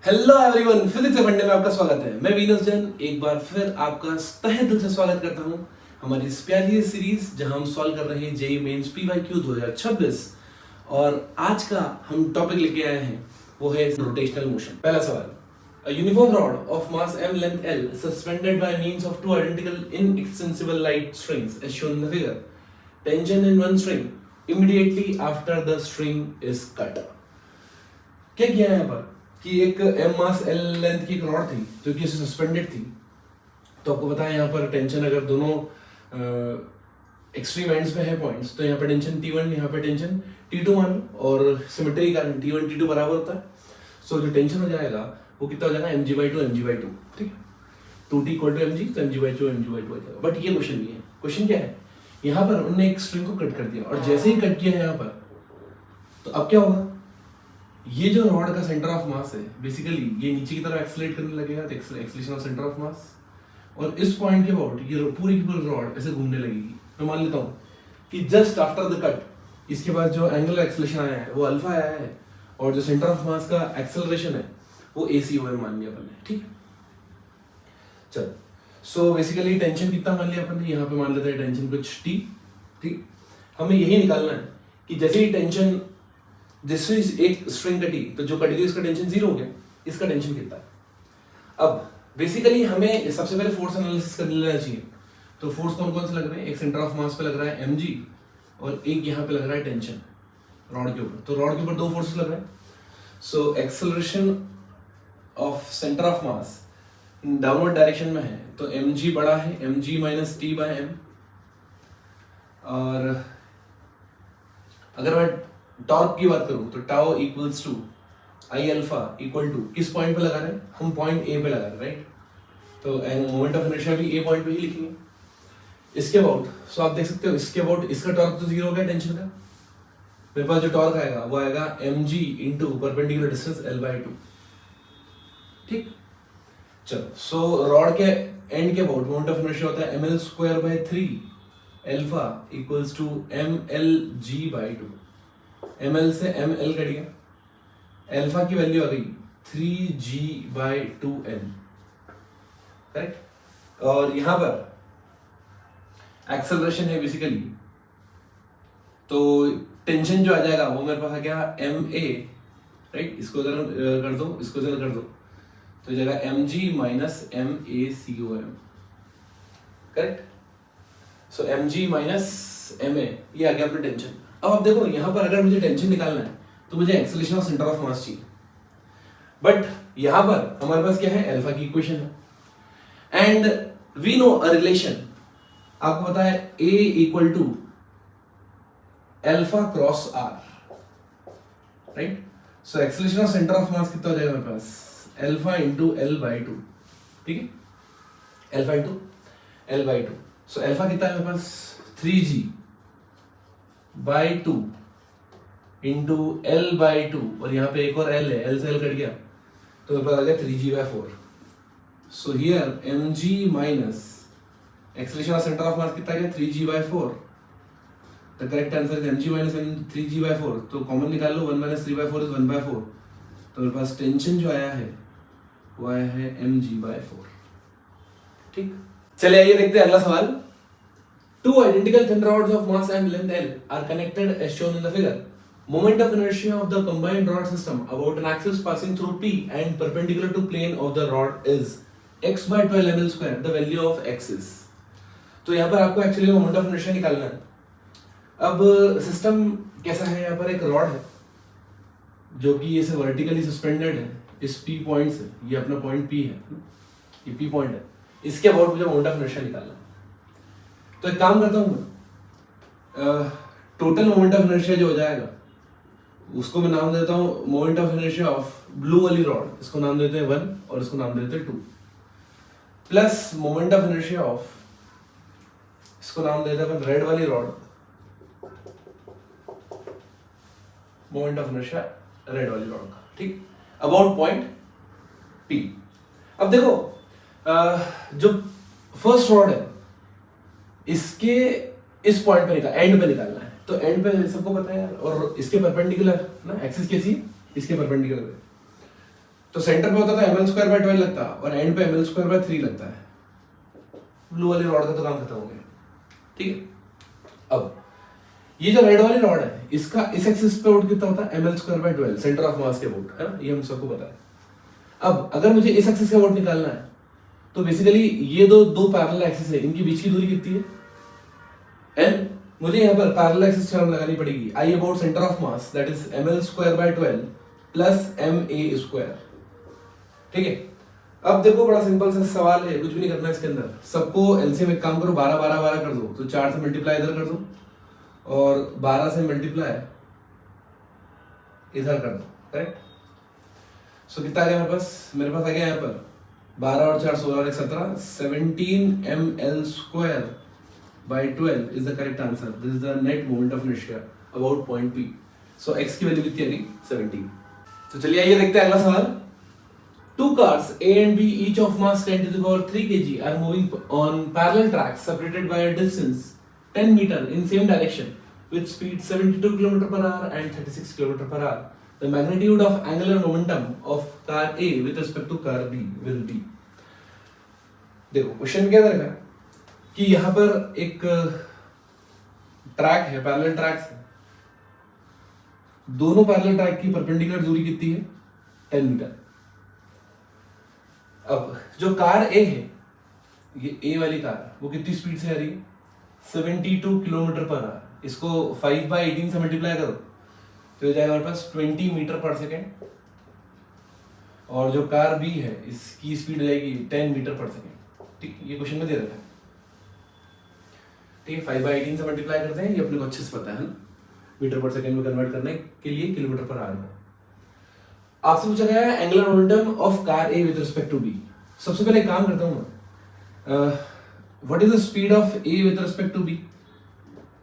Hello everyone, physics फंडे में आपका स्वागत है। मैं वीनस जैन एक बार फिर आपका तहे दिल से स्वागत करता हूं हमारी इस प्यारी सीरीज जहां हम सॉल्व कर रहे हैं जेईई मेंस पीवाईक्यू 2026। और आज का हम टॉपिक लेके आए हैं वो है रोटेशनल मोशन। पहला सवाल, A uniform rod of mass m length L suspended by means of two identical inextensible light strings as shown in the figure. Tension in one string immediately after the string is cut. क्या किया है यहाँ पर कि एक m मास l length की एक rod थी जो कि इसे सस्पेंडेड थी। तो आपको पता है यहाँ पर टेंशन अगर दोनों एक्सट्रीम एंड्स पे है पॉइंट्स, तो यहाँ पे टेंशन T1, यहाँ पे टेंशन T2 मान लो, और सिमेट्री के कारण T1 T2 बराबर होता है। सो जो टेंशन हो जाएगा वो कितना हो जाएगा mg/2 ठीक है। 2t = mg, तो mg/2 हो जाएगा। बट ये क्वेश्चन नहीं है। क्वेश्चन क्या है, यहाँ पर उन्होंने एक स्ट्रिंग को कट कर दिया और जैसे ही कट किया है यहाँ पर, तो अब क्या होगा, ये जो रॉड का सेंटर ऑफ मास है बेसिकली ये नीचे की तरफ एक्सेलरेट करने लगेगा, एक्सेलरेशन ऑफ सेंटर ऑफ मास, और इस पॉइंट के अबाउट ये पूरी की पूरी रॉड ऐसे घूमने लगेगी। मैं मान लेता हूँ कि जस्ट आफ्टर द कट इसके बाद जो एंगुलर एक्सेलरेशन आया है वो अल्फा आया है, और जो सेंटर ऑफ मास का एक्सेलरेशन है वो AC हुआ है मान लिया अपन ने, ठीक है। चलो, सो बेसिकली टेंशन कितना मान लिया अपन ने, यहाँ पे मान लेते हैं टेंशन कुछ T, ठीक। हमें यही निकालना है कि जैसे ही टेंशन, जैसे एक स्ट्रिंग कटी तो जो कटी थी उसका टेंशन 0 हो गया, इसका टेंशन कितना है। अब बेसिकली हमें सबसे पहले फोर्स एनालिसिस कर लेना चाहिए। तो फोर्स कौन कौन से लग रहे हैं, एक सेंटर ऑफ मास पे लग रहा है mg, और एक यहाँ पे लग रहा है टेंशन रॉड के ऊपर। तो रॉड के ऊपर दो फोर्सेस लग रहे हैं। सो acceleration of centre of mass downward direction में है, तो mg बड़ा है, mg - t/m। और अगर मैं टॉर्क की बात करूं तो tau equals to I alpha equal to, किस पॉइंट पे लगा रहे हैं हम, पॉइंट ए पे लगा रहे हैं, राइट। तो मोमेंट ऑफ इनर्शिया भी ए पॉइंट पे ही लिखेंगे। इसके अबाउट, सो आप देख सकते हो इसके अबाउट इसका टॉर्क तो 0 हो गया टेंशन का। मेरे पास जो टॉर्क आएगा वो आएगा mg into perpendicular distance l/2, ठीक। चलो, सो रॉड के एंड के अबाउट मोमेंट ऑफ इनर्शिया होता है ml²/3 alpha equals to mlg/2। ml से ml कट गया, अल्फा की वैल्यू आ गई 3g/2n, करेक्ट। और यहां पर एक्सेलरेशन है बेसिकली, तो टेंशन जो आ जाएगा वो मेरे पास आ गया ma, राइट। इसको इधर कर दो, इसको इधर कर दो, तो जाएगा mg - macom, करेक्ट। सो mg - ma, ये आ गया अपना टेंशन। अब आप देखो यहाँ पर अगर मुझे टेंशन निकालना है तो मुझे एक्सेलरेशन ऑफ सेंटर ऑफ मास चाहिए, बट यहाँ पर हमारे पास क्या है, अल्फा की इक्वेशन है। And we know a relation, आपको पता है A = alpha cross R, right. So acceleration of centre of mass कितना हो जाएगा मेरे पास, अल्फा इंटू l/2, ठीक है, alpha into l/2। So alpha कितना है मेरे पास 3g/2 इंटू l/2, और यहाँ पे एक और l है, l से l कट गया तो मेरे पास आ गया 3g/4। So here mg minus acceleration of centre of mass कितना गया 3g/4। The correct answer is mg - 3g/4। तो कॉमन निकाल लो, 1 - 3/4 इज 1/4। तो मेरे पास टेंशन जो आया है वो आया है mg/4, ठीक। चलिए आइए देखते हैं अगला सवाल। Two identical thin rods of mass and length L are connected as shown in the figure. Moment of inertia of the combined rod system about an axis passing through P and perpendicular to plane of the rod is x/12 ml², the value of x is। तो यहाँ पर आपको actually moment of inertia निकालना है। अब system कैसा है, यहाँ पर एक रॉड है जो कि ऐसे वर्टिकली सस्पेंडेड है इस P पॉइंट से, ये अपना पॉइंट P है, ये P पॉइंट है। इसके अबाउट मुझे मोमेंट ऑफ इनर्शिया निकालना है। तो एक काम करता हूं मैं, टोटल मोमेंट ऑफ इनर्शिया जो हो जाएगा उसको मैं नाम देता हूं moment of inertia of blue वाली रॉड, इसको नाम देते हैं 1 और इसको नाम देते हैं 2, plus moment of inertia of, इसको नाम देते हैं रेड वाली rod, moment of inertia red वाली रॉड का, ठीक, अबाउट पॉइंट P। अब देखो जो फर्स्ट रॉड है इसके इस पॉइंट पे एंड पे निकालना है, तो एंड पे सबको पता है यार, और इसके परपेंडिकुलर ना, एक्सिस कैसी, इसके परपेंडिकुलर है। तो सेंटर पे होता था ml² लगता और एंड पे ml² लगता है। ब्लू वाली रॉड का तो काम खत्म हो गया, ठीक है। अब ये जो रेड वाली रॉड है इसका इस एक्सिस पे वोट कितना होता है ml² सेंटर ऑफ मास के वोट, है ना, ये हम सबको पता है। अब अगर मुझे इस एक्सिस का वोट निकालना है तो बेसिकली ये दो पैरेलल एक्सिस है, इनके बीच की दूरी कितनी है n। मुझे यहाँ पर पैरेलल एक्सिस थ्योरम लगानी पड़ेगी, I about centre of mass that is ml² plus ma², ठीक है। अब देखो बड़ा सिंपल सा सवाल है, कुछ भी नहीं करना इसके अंदर, सबको एलसीएम एक काम करो 12 12 12 कर दो, तो 4 से मल्टीप्लाई इधर कर दो और 12 से मल्टीप्लाई इधर कर दो, करेक्ट। सो कितना आ गया मेरे पास आ गया यहाँ पर 12 और 4 16 और 1 17, 17 ml² by 12 is the correct answer. This is the net moment of inertia about point P. So x की वैल्यू कितनी आ गई 17। तो चलिए आइए देखते हैं अगला सवाल। Two cars A and B each of mass 10 to the power 3 kg are moving on parallel tracks separated by a distance 10 meter in same direction with speed 72 km per hour and 36 km per hour. The magnitude of angular momentum of car A with respect to car B will be। देखो question क्या रहेगा कि यहाँ पर एक track है, parallel tracks है, दोनों पैरेलल ट्रैक की परपेंडिकुलर दूरी कितनी है 10 मीटर। अब जो कार ए है, ये ए वाली कार वो कितनी स्पीड से आ रही है 72 किलोमीटर पर आवर। इसको 5/18 से मल्टीप्लाई करो तो हो जाएगा हमारे पास 20 मीटर पर सेकेंड। और जो कार बी है इसकी स्पीड हो जाएगी 10 मीटर पर सेकेंड, ठीक। ये क्वेश्चन में दे रखा है, ठीक है। 5/18 से मल्टीप्लाई करते हैं, ये अपने को अच्छे से पता है ना, मीटर पर सेकंड में कन्वर्ट करने के लिए किलोमीटर पर आवर को। आपसे पूछा गया है angular momentum of car A with respect to B. सबसे पहले काम करता हूं मैं, what is the speed of A with respect to B.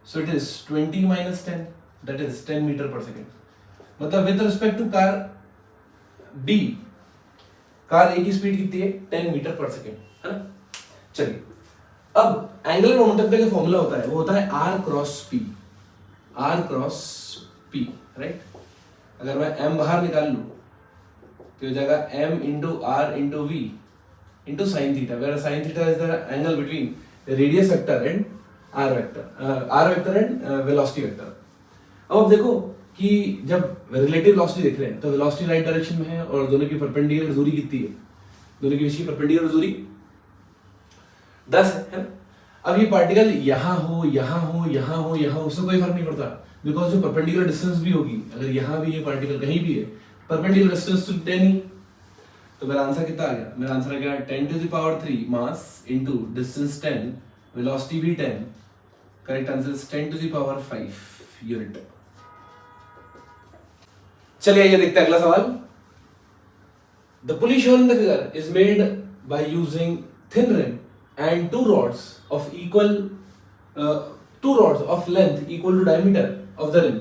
So it is 20 - 10 that is 10 meter per second. मतलब with respect to car B, car A की speed कितनी है 10 मीटर पर सेकंड, है ना। चलिए अब एंगुलर मोमेंटम का जो फॉर्मूला होता है वो होता है r क्रॉस p, राइट। अगर मैं m बाहर निकाल लूं तो हो जाएगा m into r into v into sine theta, where sine theta is the angle between radius vector and r vector and velocity vector. अब देखो कि जब रिलेटिव वेलोसिटी देख रहे हैं तो वेलोसिटी राइट डायरेक्शन में है और दोनों की परपेंडिकुलर दूरी कितनी है, दोनों की बीच की परपेंडिकुलर दूरी 10 है ना। अब ये पार्टिकल यहाँ हो यहाँ हो यहाँ हो यहाँ हो, उससे कोई फर्क नहीं पड़ता, बिकॉज जो परपेंडिकुलर डिस्टेंस भी होगी, अगर यहाँ भी ये पार्टिकल कहीं भी है, परपेंडिकुलर डिस्टेंस तो 10 ही। तो मेरा आंसर कितना आ गया, मेरा आंसर आ गया 10 to the power 3 mass into distance 10, velocity भी 10, correct answer is 10 to the power 5 unit. चलिए ये देखते हैं अगला सवाल। The pulley shown in the figure is made by using thin rim and two rods of length equal to diameter of the rim.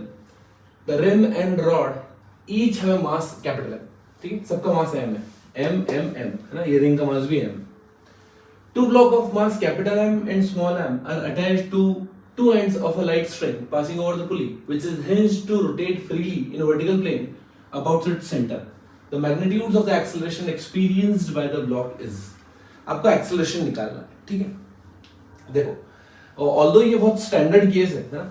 The rim and rod each have a mass capital M, ठीक है, सबका मास M है, M M M, है ना, ये ring का मास भी M। Two blocks of mass capital M and small m are attached to two ends of a light string passing over the pulley, which is hinged to rotate freely in a vertical plane about its center. The magnitudes of the acceleration experienced by the block is। आपको acceleration निकालना है, ठीक है। देखो although ये बहुत standard case है ना,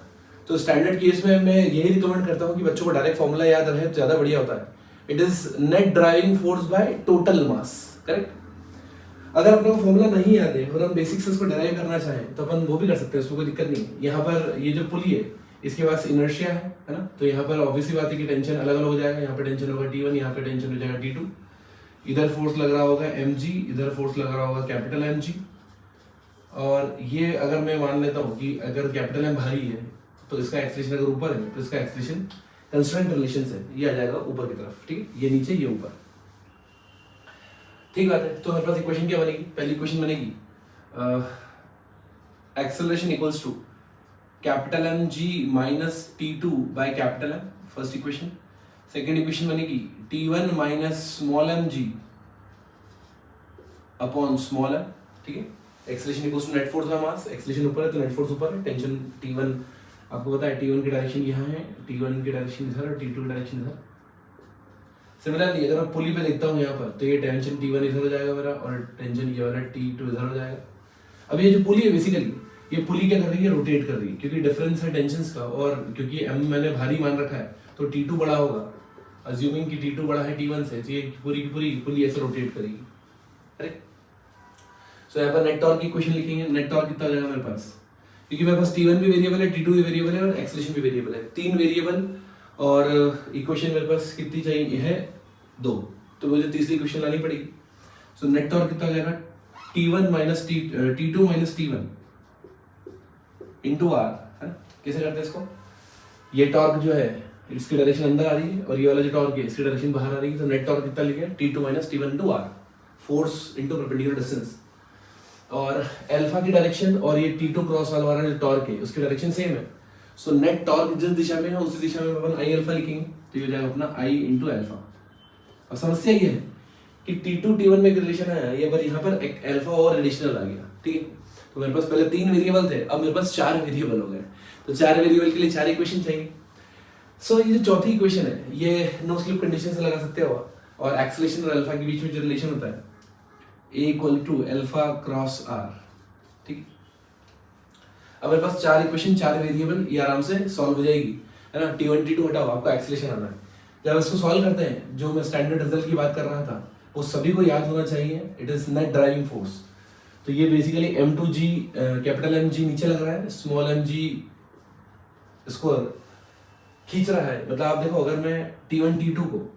तो स्टैंडर्ड केस में मैं यही रिकमेंड करता हूँ कि बच्चों को डायरेक्ट फॉर्मूला याद रहे तो ज्यादा बढ़िया होता है। It is net driving force by total mass, correct. अगर अपने को फॉर्मूला नहीं याद है और हम बेसिक से इसको डिराइव करना चाहें तो अपन वो भी कर सकते हैं, उसमें कोई दिक्कत नहीं है। यहाँ पर ये जो पुली है इसके पास इनर्शिया है ना, तो यहाँ पर ऑब्वियसली बात है कि टेंशन अलग अलग हो जाएगा। यहाँ पे टेंशन होगा T1, यहाँ पे टेंशन हो जाएगा T2। इधर फोर्स लग रहा होगा mg, इधर फोर्स लग रहा होगा कैपिटल mg। और ये अगर मैं मान लेता हूँ कि अगर कैपिटल M भारी है तो इसका एक्सेलरेशन अगर ऊपर है तो इसका एक्सेलरेशन कंस्ट्रेंट रिलेशन से ये आ जाएगा ऊपर की तरफ, ठीक है, ये नीचे ये ऊपर, ठीक बात है। तो मेरे पास इक्वेशन क्या बनेगी, पहली इक्वेशन बनेगी acceleration equals to capital mg minus T2 by capital M, first equation. Second equation बनेगी T1 minus small mg upon small m, ठीक है। Acceleration equals to net force by mass, acceleration ऊपर है तो नेट फोर्स ऊपर है, tension T1 आपको पता है T1 की डायरेक्शन यहाँ है, T1 की डायरेक्शन इधर और T2 की डायरेक्शन इधर। सिमिलरली अगर मैं पुली पे देखता हूँ यहाँ पर, तो ये टेंशन T1 इधर हो जाएगा मेरा, और टेंशन ये वाला T2 इधर हो जाएगा। अब ये जो पुली है बेसिकली, ये पुली क्या कर रही है, रोटेट कर रही है, क्योंकि डिफरेंस है टेंशंस का, और क्योंकि M मैंने भारी मान रखा है तो T2 बड़ा होगा, अज्यूमिंग कि T2 बड़ा है T1 से, तो ये पूरी की पूरी पुली ऐसे रोटेट करेगी। करेक्ट। सो यहाँ पर नेट टॉर्क की इक्वेशन लिखेंगे। नेट टॉर्क कितना हो जाएगा मेरे पास, क्योंकि मेरे पास T1 भी वेरिएबल है, T2 भी वेरिएबल है, और एक्सेलरेशन भी वेरिएबल है, 3 वेरिएबल, और इक्वेशन मेरे पास कितनी चाहिए है, 2, तो मुझे तीसरी इक्वेशन लानी पड़ेगी। सो नेट टॉर्क कितना हो जाएगा, T2 minus T1 into are, है। कैसे करते हैं इसको, ये टॉर्क जो है इसकी डायरेक्शन अंदर आ रही है, और ये वाला जो टॉर्क है इसकी डायरेक्शन बाहर आ रही है, तो नेट टॉर्क कितना लिखे, T2 minus T1 into R, force into perpendicular distance, और अल्फा की डायरेक्शन और ये T2 क्रॉस वाला जो टॉर्क है उसकी डायरेक्शन सेम है। सो नेट टॉर्क जिस दिशा में है उसी दिशा में अपन आई अल्फा लिखेंगे, तो ये हो जाएगा अपना आई इंटू अल्फा। अब समस्या ये है कि T2 T1 में एक रिलेशन है, ये पर यहाँ पर एक अल्फा और एडिशनल आ गया, ठीक है। तो मेरे पास पहले 3 वेरिएबल थे, अब मेरे पास 4 वेरिएबल हो गए, तो 4 वेरिएबल के लिए 4 इक्वेशन चाहिए। सो ये जो चौथी इक्वेशन है ये नो स्लिप कंडीशन से लगा सकते हो, और एक्सेलरेशन और अल्फा के बीच में जो रिलेशन होता है A equal to alpha cross R, ठीक। अब मेरे पास 4 इक्वेशन 4 वेरिएबल, ये आराम से सॉल्व हो जाएगी, है ना। T1 T2 हटाओ, आपका एक्सेलरेशन आना है। जब इसको सॉल्व करते हैं, जो मैं स्टैंडर्ड रिजल्ट की बात कर रहा था वो सभी को याद होना चाहिए, it is net driving force. तो ये बेसिकली M2G, कैपिटल MG नीचे लग रहा है, स्मॉल mg इसको खींच रहा है। मतलब आप देखो, अगर मैं T1 T2 को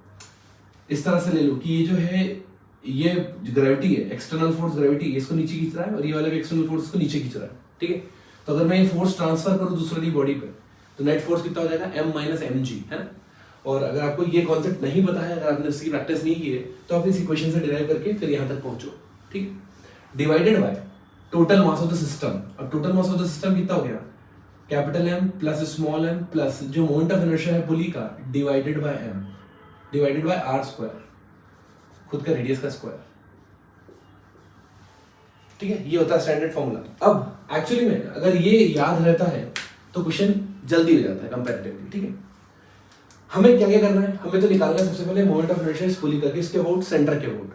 इस तरह से ले लूं कि ये जो है ये ग्रेविटी है, एक्सटर्नल फोर्स ग्रेविटी इसको नीचे खींच रहा है, और ये वाला भी एक्सटर्नल फोर्स इसको नीचे खींच रहा है, ठीक है। तो अगर मैं ये फोर्स ट्रांसफर करूं दूसरी बॉडी पे, तो नेट फोर्स कितना हो जाएगा, M माइनस mg, है ना। और अगर आपको ये कॉन्सेप्ट नहीं पता है, अगर आपने इसकी प्रैक्टिस नहीं की है, तो आप इस इक्वेशन से डिराइव करके फिर यहाँ तक पहुंचो, ठीक। Divided by total mass of the system. अब total mass of the system कितना हो गया, capital M plus small m plus जो मोमेंट ऑफ इनर्शिया है पुली का, divided by m divided by r square, खुद का रेडियस का स्क्वायर, ठीक है। ये होता है स्टैंडर्ड फॉर्मूला। अब एक्चुअली में अगर ये याद रहता है तो क्वेश्चन जल्दी हो जाता है कंपैरेटिवली, ठीक है। हमें क्या क्या करना है, हमें तो निकालना है सबसे पहले मोमेंट ऑफ इनर्शिया इस पुली करके, इसके अबाउट सेंटर के अबाउट।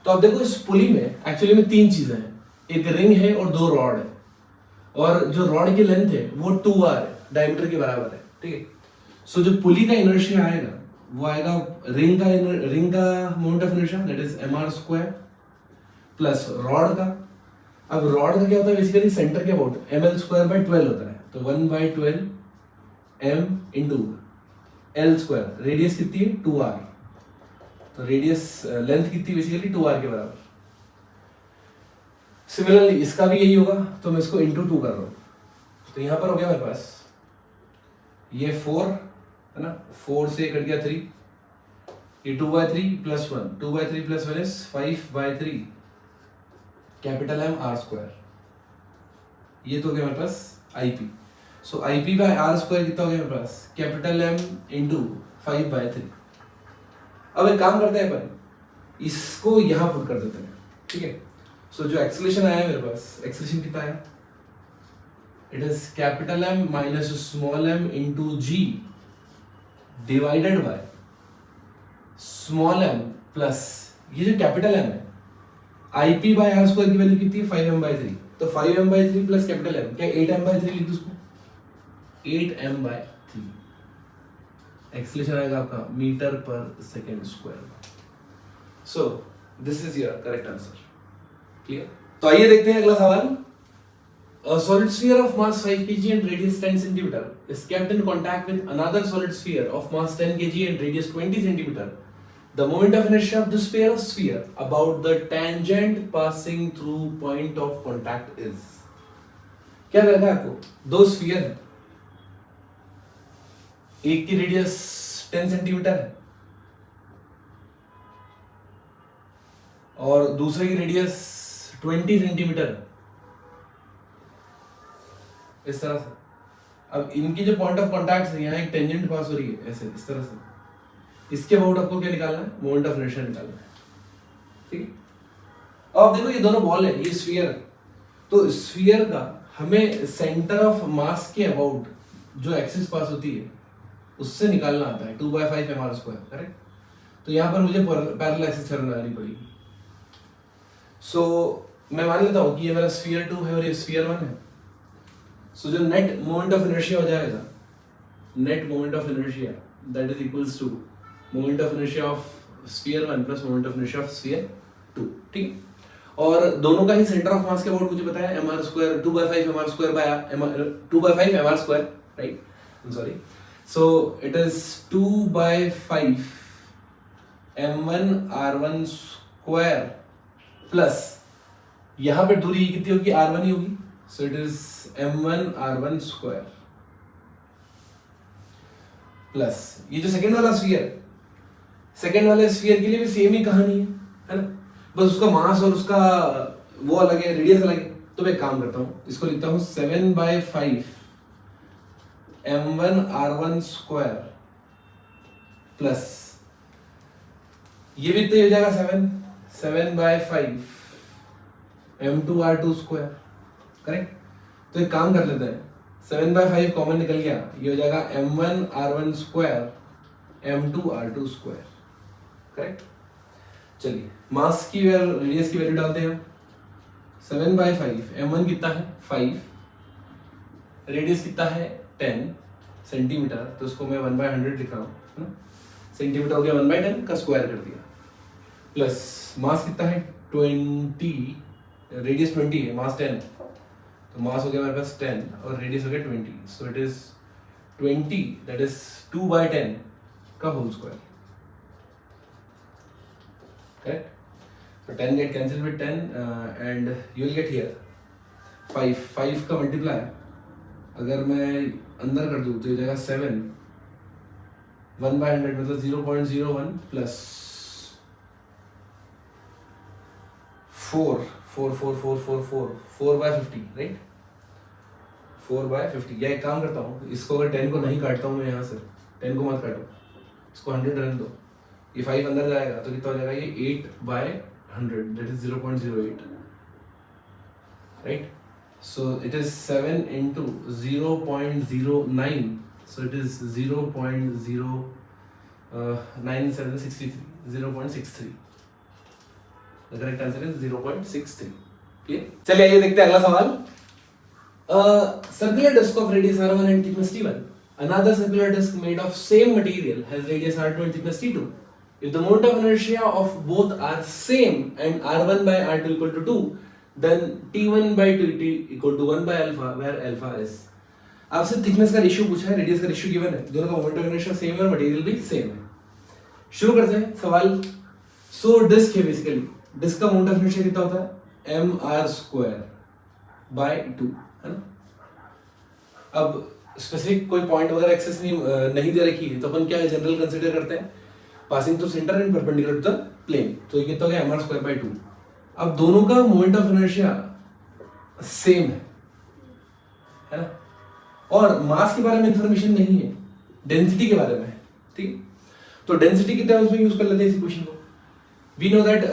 तो आप देखो इस पुली में एक्चुअली में 3 चीजें हैं, एक रिंग है और 2 रॉड है, और जो रॉड की लेंथ है वो 2r है, डायमीटर के बराबर है, ठीक है। सो जो पुली का इनर्शिया आएगा वो आएगा रिंग का moment of inertia, that is mr square plus rod का। अब रॉड का क्या होता है, बेसिकली सेंटर के अबाउट ml स्क्वायर बाय 12 होता है, तो 1/12 m into l square, radius कितनी है 2r, तो रेडियस लेंथ कितनी बेसिकली 2r के बराबर। सिमिलरली इसका भी यही होगा, तो मैं इसको इंटू 2 कर रहा हूँ, तो यहाँ पर हो गया मेरे पास ये 4 है ना, 4 से कट गया 3, ये 2/3 plus 1, 2/3 plus 1 is 5/3 capital M r square, ये तो हो गया मेरे पास IP। सो IP बाय r स्क्वायर कितना हो गया मेरे पास, कैपिटल M इंटू 5/3। अब एक काम करते हैं अपन, इसको यहां पुट कर देते हैं, ठीक है। सो जो एक्सेलरेशन आया मेरे पास, एक्सेलरेशन कितना आया, it is capital M minus small m into g divided by small m plus ये जो कैपिटल M है, IP बाय r स्क्वायर की वैल्यू कितनी है 5m/3, तो 5m/3 प्लस कैपिटल M, क्या 8m/3 लिख दो उसको, 8m/3 एक्सेलरेशन आएगा आपका मीटर पर second square. So this is your correct answer, clear. तो आइए देखते हैं अगला सवाल। A solid sphere of mass 5 kg and radius 10 cm is kept in contact with another solid sphere of mass 10 kg and radius 20 cm. The moment of inertia of this pair of sphere about the tangent passing through point of contact is. क्या लगा आपको, 2 sphere है, एक की radius 10 centimetre है और दूसरे की रेडियस 20 सेंटीमीटर है, इस तरह से। अब इनकी जो पॉइंट ऑफ कॉन्टैक्ट है, यहाँ एक टेंजेंट पास हो रही है ऐसे, इस तरह से। इसके अबाउट आपको क्या निकालना है, मोमेंट ऑफ इनर्शिया निकालना है, ठीक है। अब आप देखो ये दोनों बॉल है, ये स्फीयर है, तो स्फीयर का हमें सेंटर ऑफ मास के अबाउट जो एक्सिस पास होती है उससे निकालना आता है 2/5 mr स्क्वायर, करेक्ट। तो यहाँ पर मुझे पैरेलल एक्सिस थ्योरम लगानी पड़ेगी। सो मैं मान लेता हूँ कि ये मेरा स्फीयर 2 है और ये स्फीयर 1 है। सो जो नेट मोमेंट ऑफ इनर्शिया हो जाएगा, net moment of inertia that is equals to moment of inertia of sphere 1 plus moment of inertia of sphere 2, ठीक है। और दोनों का ही सेंटर ऑफ मास के अबाउट मुझे पता है mr square 2/5 mr square by 2/5 mr square, right, I am sorry. So it is 2/5 m1 r1 square plus यहां पे दूरी कितनी होगी, r1 ही होगी, सो it is m1 r1 square plus ये जो सेकंड वाला स्फीयर, सेकंड वाले स्फीयर के लिए भी सेम ही कहानी है ना, बस उसका मास और उसका वो अलग है, रेडियस अलग है। तो मैं एक काम करता हूँ, इसको लिखता हूँ 7/5 m1 r1 स्क्वायर प्लस ये भी तो हो जाएगा 7/5 m2 r2 स्क्वायर, करेक्ट। तो एक काम कर लेते हैं, 7/5 कॉमन निकल गया, ये हो जाएगा m1 r1 square m2 r2 square, correct. चलिए मास की रेडियस की वैल्यू डालते हैं हम। 7/5 m1 कितना है 5, रेडियस कितना है 10 सेंटीमीटर, तो उसको मैं 1/100 लिख रहा हूँ, है ना। सेंटीमीटर हो गया 1/10 का स्क्वायर कर दिया, प्लस मास कितना है 20, रेडियस 20 है, मास 10 है, तो मास हो गया हमारे पास 10 और रेडियस हो गया 20, सो इट इज 20 दैट इज 2/10 का whole square, correct? So 10 get cancelled with 10 and you will get here 5 का मल्टीप्लाई अगर मैं अंदर कर दूँ तो ये जाएगा 7 1/100 मतलब 0.01 प्लस 4/50, राइट, 4/50। या एक काम करता हूँ, इसको अगर 10 को नहीं काटता हूँ मैं यहाँ से, 10 को मत काटो, इसको 100 रहने दो, ये 5 अंदर जाएगा तो कितना हो जाएगा, ये 8/100 that is 0.08, right. So it is 7 into 0.09, so it is 0.0973 0.63, the correct answer is 0.63, clear. चलिए आइए देखते हैं अगला सवाल। Circular disk of radius r1 and thickness t1. Another circular disk made of same material has radius r2 and thickness t2. If the moment of inertia of both are same and r1/r2 equal to 2, then t1/t equal to 1/alpha, where alpha is. आपसे thickness का ratio पूछा है, radius का ratio given है, दोनों का moment of inertia same है और मटेरियल भी सेम है। शुरू करते हैं सवाल। सो डिस्क है, बेसिकली डिस्क का मोमेंट ऑफ इनर्शिया कितना होता है mr²/2, है ना। अब स्पेसिफिक कोई पॉइंट वगैरह एक्सेस नहीं दे रखी है, तो अपन क्या जनरल कंसीडर करते हैं, passing through centre and perpendicular to the plane, तो ये कितना हो गया mr²/2। अब दोनों का मोमेंट ऑफ इनर्शिया सेम है ना, और मास के बारे में इंफॉर्मेशन नहीं है, डेंसिटी के बारे में है, ठीक है। तो डेंसिटी कितना है उसमें यूज कर लेते हैं इस इक्वेशन को। We know that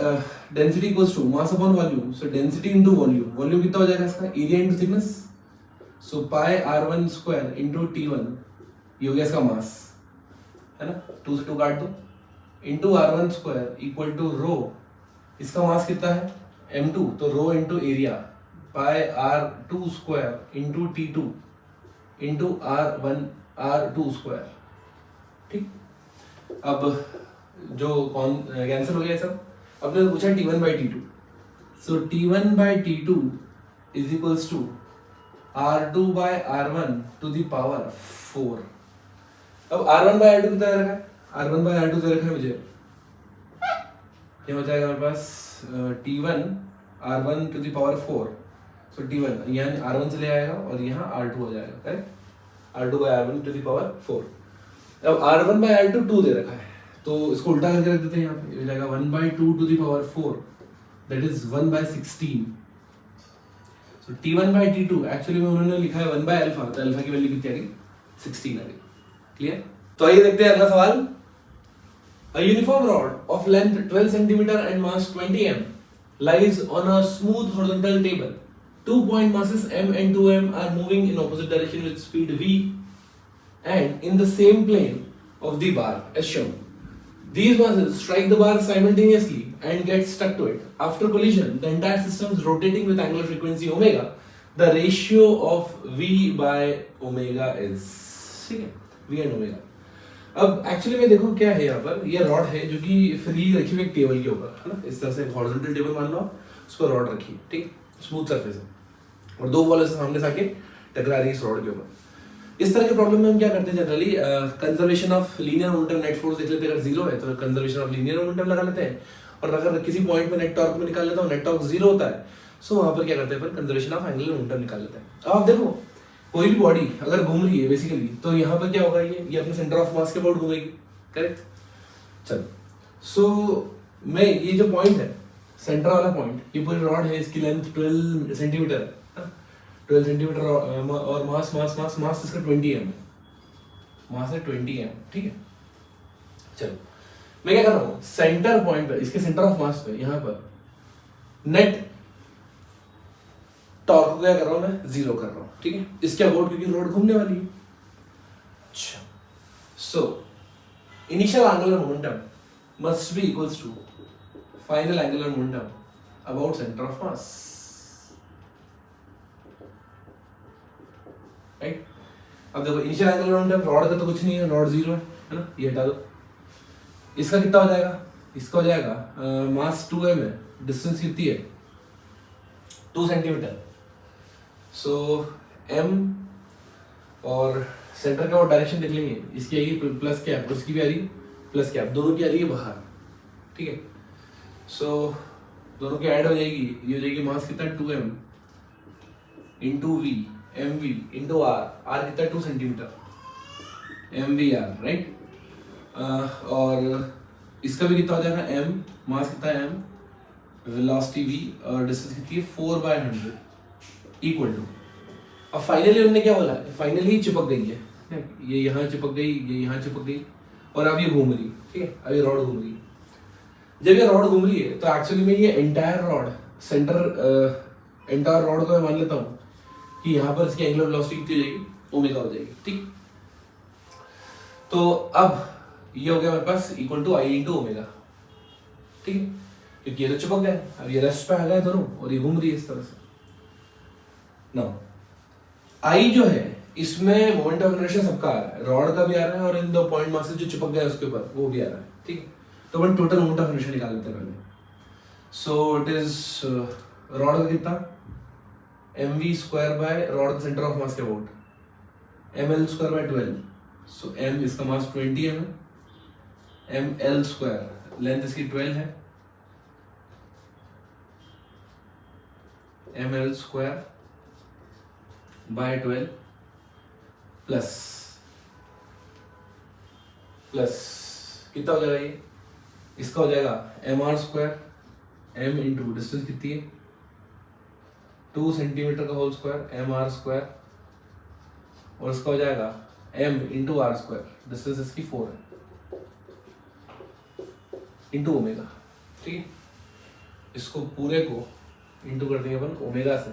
density equals to mass upon volume, so density into volume, volume कितना हो जाएगा इसका, area into thickness, so pi r1 square into t1, ये हो गया इसका मास, है ना, 2 से 2 काट दो, into r1 square equal to rho, इसका मास कितना है m2, तो rho into area pi r2 square into t2 into r2 square, ठीक। अब जो कैंसिल हो गया सब, अपने पूछा t1/t2, so t1/t2 is equals to r2/r1 to the power 4। अब r1/r2 कितना रखा है, r1/r2 दे रखा है मुझे, ये हो जाएगा हमारे पास t1 r1 to the power 4, so t1 यहाँ r1 से ले आएगा और यहाँ r2 हो जाएगा, correct, r2/r1 to the power 4। अब r1/r2 2 दे रखा है, तो इसको उल्टा करके रख देते हैं यहाँ पे, ये हो जाएगा 1/2 to the power 4 that is 1/16। So t1/t2 actually में उन्होंने लिखा है 1/alpha, तो अल्फा की वैल्यू कितनी आ गई 16 आ गई, क्लियर। तो आइए देखते हैं अगला सवाल। A uniform rod of length 12 cm and mass 20 m lies on a smooth horizontal table. 2 point masses m and 2m are moving in opposite direction with speed v and in the same plane of the bar as shown. These masses strike the bar simultaneously and get stuck to it. After collision, the entire system is rotating with angular frequency omega. The ratio of v by omega is, ठीक है, v and omega. अब actually में देखो क्या है यहाँ पर, ये रॉड है जो कि फ्री रखी हुई एक टेबल के ऊपर है ना, इस तरह से हॉरिजॉन्टल टेबल मान लो, उस पर रॉड रखी है, ठीक, स्मूथ सरफेस है और दो बॉल सामने से आके टकरा रही है इस रॉड के ऊपर. इस तरह के प्रॉब्लम में हम क्या करते हैं generally, conservation of linear momentum net force देख लेते हैं. अगर जीरो है तो कंजर्वेशन ऑफ लीनियर मोमेंटम लगा लेते हैं, और अगर किसी पॉइंट में नेट टॉर्क में निकाल लेता हूँ, नेट टॉर्क जीरो होता है, सो वहां पर क्या करते हैं अपन, कंजर्वेशन ऑफ एंगुलर मोमेंटम निकाल लेते हैं. अब आप देखो कोई भी बॉडी अगर घूम रही है बेसिकली, तो यहाँ पर क्या होगा, ये अपने सेंटर ऑफ मास के अबाउट घूमेगी, करेक्ट. चलो, सो मैं ये जो पॉइंट है, सेंटर वाला पॉइंट, ये पूरी रॉड है, इसकी लेंथ 12 सेंटीमीटर है, 12 सेंटीमीटर और मास मास मास मास इसका 20 एम, मास है 20 एम, ठीक है. चलो मैं क्या कर रहा हूँ, सेंटर पॉइंट पे, इसके सेंटर ऑफ मास पे, यहाँ पर नेट टॉर्क को क्या कर रहा हूँ मैं, जीरो कर रहा हूँ, ठीक है, इसके अबाउट, क्योंकि रोड घूमने वाली है. अच्छा, so initial angular momentum must be equals to final angular momentum about centre of mass, right. अब देखो इनिशियल एंगुलर मोमेंटम रॉड का तो कुछ नहीं है, रॉड जीरो है ना, ये हटा दो. इसका कितना हो जाएगा, इसका हो जाएगा मास 2m है, डिस्टेंस कितनी है 2 सेंटीमीटर. सो m और सेंटर का वो डायरेक्शन देख लेंगे, इसकी आएगी प्लस कैप, उसकी भी आ रही प्लस कैप, दोनों की आ रही है बाहर, ठीक है. सो दोनों की ऐड हो जाएगी, ये हो जाएगी मास कितना 2m into V, M V into R, R कितना 2 centimetre, M V R, right. और इसका भी कितना हो जाएगा, m, मास कितना है m, वेलोसिटी v, और डिस्टेंस कितनी है 4/100 इक्वल टू. अब फाइनली हमने क्या बोला, फाइनली चिपक गई है, ये यहाँ चिपक गई, ये यहाँ चिपक गई, और अब ये घूम रही, ठीक है, अब ये रॉड घूम रही. जब ये रॉड घूम रही है तो एक्चुअली में ये entire rod, centre entire rod को मैं मान लेता हूँ कि यहाँ पर इसकी एंगुलर वेलोसिटी कितनी हो जाएगी, ओमेगा हो जाएगी, ठीक. तो अब ये हो गया मेरे पास equal to I into omega, ठीक है, क्योंकि ये तो चिपक गए, अब ये रेस्ट पे आ गए दोनों और ये घूम रही है इस तरह से. नाउ आई जो है इसमें मोमेंट ऑफ इनर्शिया सबका आ रहा है, रॉड का भी आ रहा है और इन दो पॉइंट मासेस जो चिपक गए उसके ऊपर वो भी आ रहा है, ठीक है. तो अपन टोटल मोमेंट ऑफ इनर्शिया निकाल लेते हैं पहले. सो इट इज रॉड का कितना, mv स्क्वायर बाय रॉड का सेंटर ऑफ मास के about, ml square by 12. So m इसका मास 20 है, ml स्क्वायर लेंथ इसकी 12 है, ml स्क्वायर बाय 12 प्लस कितना हो जाएगा ये, इसका हो जाएगा mr square, m into distance कितनी है 2 सेंटीमीटर का होल स्क्वायर, mr स्क्वायर, और इसका हो जाएगा m into R square, distance इसकी 4 है, इंटू ओमेगा, ठीक है. इसको पूरे को इंटू कर देंगे अपन ओमेगा से,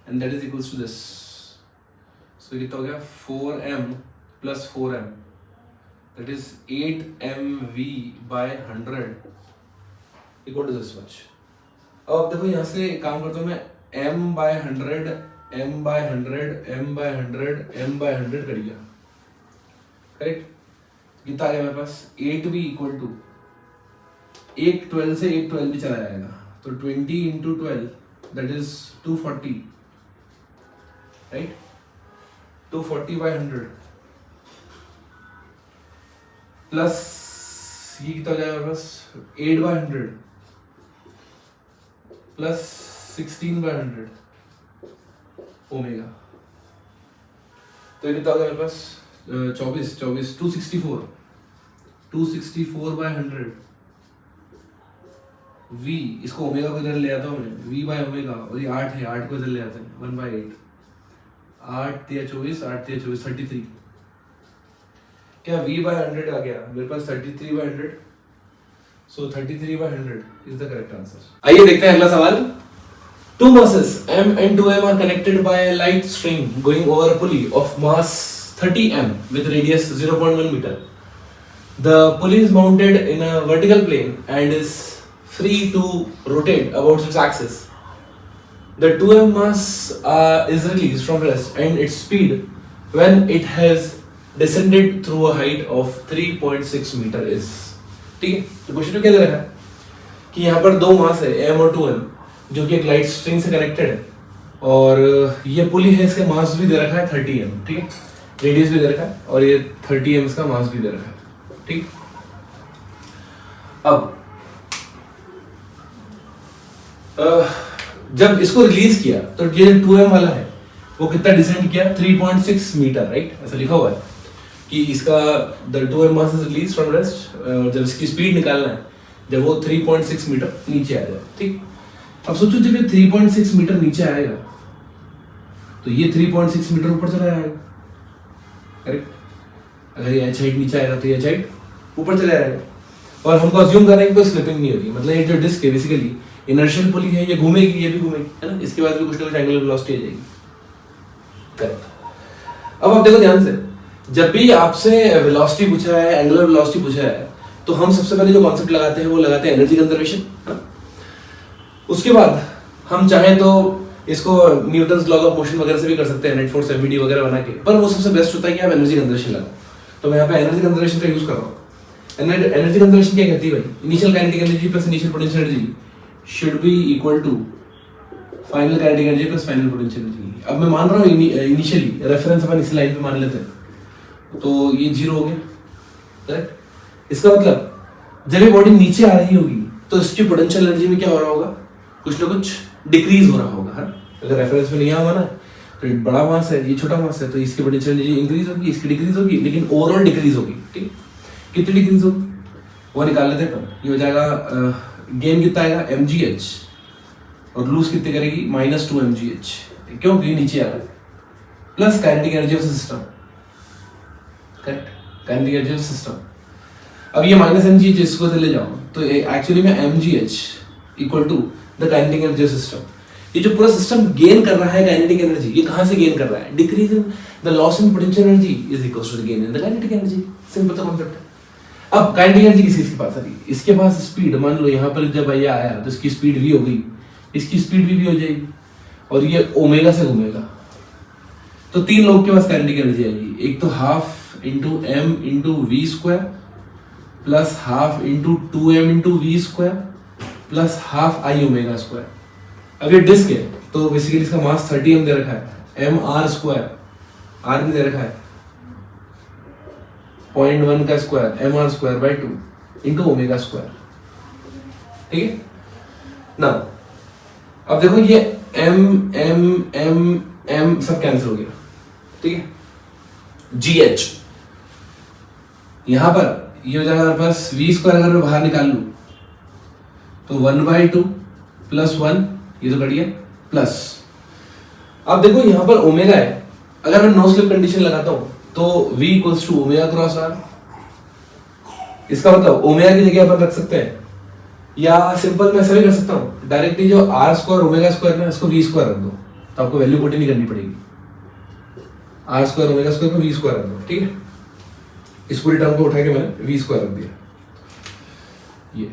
and that is equals to this. So कितना हो गया 4m plus 4m, that is 8mv by 100 equal to this much. अब देखो यहाँ से काम करता हूँ मैं, m by 100, m by 100, m by 100, m by 100 कर दिया, करेक्ट. कितना आ गया मेरे पास, 8v इक्वल टू, एक 12 से एक 12 भी चला जाएगा, तो 20 into 12 that is 240, right. 240 by 100 plus ये कितना हो जाएगा मेरे पास, 8 बाय 100 प्लस 16 बाय 100 ओमेगा. तो ये कितना हो गया मेरे पास 24 264 बाय 100 v, इसको ओमेगा को इधर ले आता हूँ मैं, v बाय ओमेगा, और ये 8 है, 8 को इधर ले आते हैं 1/8, 8 या 24, 8 या 24 33. क्या v बाय 100 आ गया मेरे पास 33 by 100. So 33 by 100 is the correct answer. आइए देखते हैं अगला सवाल. Two masses m and 2m are connected by a light string going over a pulley of mass 30m with radius 0.1 meter. The pulley is mounted in a vertical plane and is free to rotate about its axis. The 2m mass is released from rest and its speed when it has descended through a height of 3.6 meter is. ठीक है, तो question क्या दे रखा है कि यहाँ पर दो मास है m और 2m जो कि एक लाइट स्ट्रिंग से कनेक्टेड है और ये पुली है, इसका मास भी दे रखा है 30m, ठीक है, रेडियस भी दे रखा है और ये 30m इसका मास भी दे रखा है, ठीक। अब जब इसको रिलीज किया तो ये 2m वाला है वो कितना डिसेंड किया 3.6 मीटर, राइट, ऐसा लिखा हुआ है कि इसका the 2m mass is release from rest, जब इसकी स्पीड निकालना है जब वो 3.6 मीटर नीचे आ जाए, ठीक। अब सोचो जब ये 3.6 मीटर नीचे आएगा तो ये 3.6 मीटर ऊपर चला जाएगा, करेक्ट। अगर ये h हाइट नीचे आएगा तो ये h हाइट ऊपर चला जाएगा और हमको अज्यूम कर रहे हैं कि कोई स्लिपिंग नहीं होगी, मतलब ये जो डिस्क है बेसिकली इनर्शियल पुली है, ये घूमेगी, ये भी घूमेगी, है ना, इसके बाद भी कुछ ना कुछ एंगुलर वेलोसिटी आ जाएगी, करेक्ट। अब आप देखो ध्यान से, जब भी आपसे वेलोसिटी पूछा है, एंगुलर वेलोसिटी पूछा है, तो हम सबसे पहले जो कॉन्सेप्ट लगाते हैं वो लगाते हैं एनर्जी कंजर्वेशन, है ना। उसके बाद हम चाहें तो इसको न्यूटन्स लॉ ऑफ मोशन वगैरह से भी कर सकते हैं, नेट फोर्स एमवीडी वगैरह बना के, पर वो सबसे बेस्ट होता है कि आप एनर्जी कंजर्वेशन लगाओ। तो मैं यहाँ पे एनर्जी कंजर्वेशन का यूज कर रहा हूँ। एनर्जी कंजर्वेशन क्या कहती है भाई, initial kinetic energy plus initial potential energy should be equal to final kinetic energy plus final potential energy. अब मैं मान रहा हूँ इनिशियली रेफरेंस अपन इस लाइन पे मान लेते हैं तो ये 0 हो गया, करेक्ट। इसका मतलब जब ये बॉडी नीचे आ रही होगी तो इसकी पोटेंशियल एनर्जी में क्या हो रहा होगा, कुछ ना कुछ डिक्रीज हो रहा होगा, है। अगर रेफरेंस में नहीं आया ना तो बड़ा मास है, ये छोटा मास है, तो इसकी पोटेंशियल एनर्जी इंक्रीज होगी, इसकी डिक्रीज होगी, लेकिन ओवरऑल डिक्रीज होगी, ठीक। कितनी डिक्रीज होगी वो निकाल लेते हैं। ये हो जाएगा गेन कितना आएगा mgh और लूज कितने करेगी -2 mgh, क्यों, क्योंकि नीचे आ रहा है, plus kinetic energy of system, correct, kinetic energy of system. अब ये -mgh इसको ले जाओ तो एक्चुअली में mgh equal to the kinetic energy of system. ये जो पूरा सिस्टम गेन कर रहा है काइनेटिक एनर्जी, ये कहां से गेन कर रहा है, decrease in the loss in potential energy is equal to the gain in the kinetic energy. Simple सा कांसेप्ट है। अब काइनेटिक एनर्जी किसके पास आ रही है, इसके पास स्पीड, मान लो यहाँ पर जब ये आया तो इसकी स्पीड v हो गई, इसकी स्पीड भी हो जाएगी और ये ओमेगा से घूमेगा, तो तीन लोग के पास काइनेटिक एनर्जी आएगी, एक तो half into m into v square plus half into 2m into v square plus half I omega square. अब ये डिस्क है तो बेसिकली इसका मास 30m दे रखा है, m r स्क्वायर, r भी दे रखा है 0.1 का square M R square by 2 into omega square, ठीक है ना। अब देखो ये m m m m सब कैंसिल हो गया, ठीक है। gh यहां पर ये हो जाएगा हमारे पास v स्क्वायर, अगर मैं बाहर निकाल लूं तो 1/2 प्लस 1, ये तो कट गया, प्लस अब देखो यहां पर ओमेगा है, अगर मैं नो स्लिप कंडीशन लगाता हूं तो v equals to omega cross r। इसका मतलब ओमेगा की जगह अपन रख सकते हैं, या सिंपल मैं ऐसा भी कर सकता हूं, डायरेक्टली जो r स्क्वायर ओमेगा स्क्वायर ना इसको v स्क्वायर रख दो, तो आपको वैल्यू पुट नहीं करनी पड़ेगी, r स्क्वायर ओमेगा स्क्वायर को v स्क्वायर रख दो, ठीक है। इस पूरी टर्म को उठा के मैंने v स्क्वायर रख दिया, ये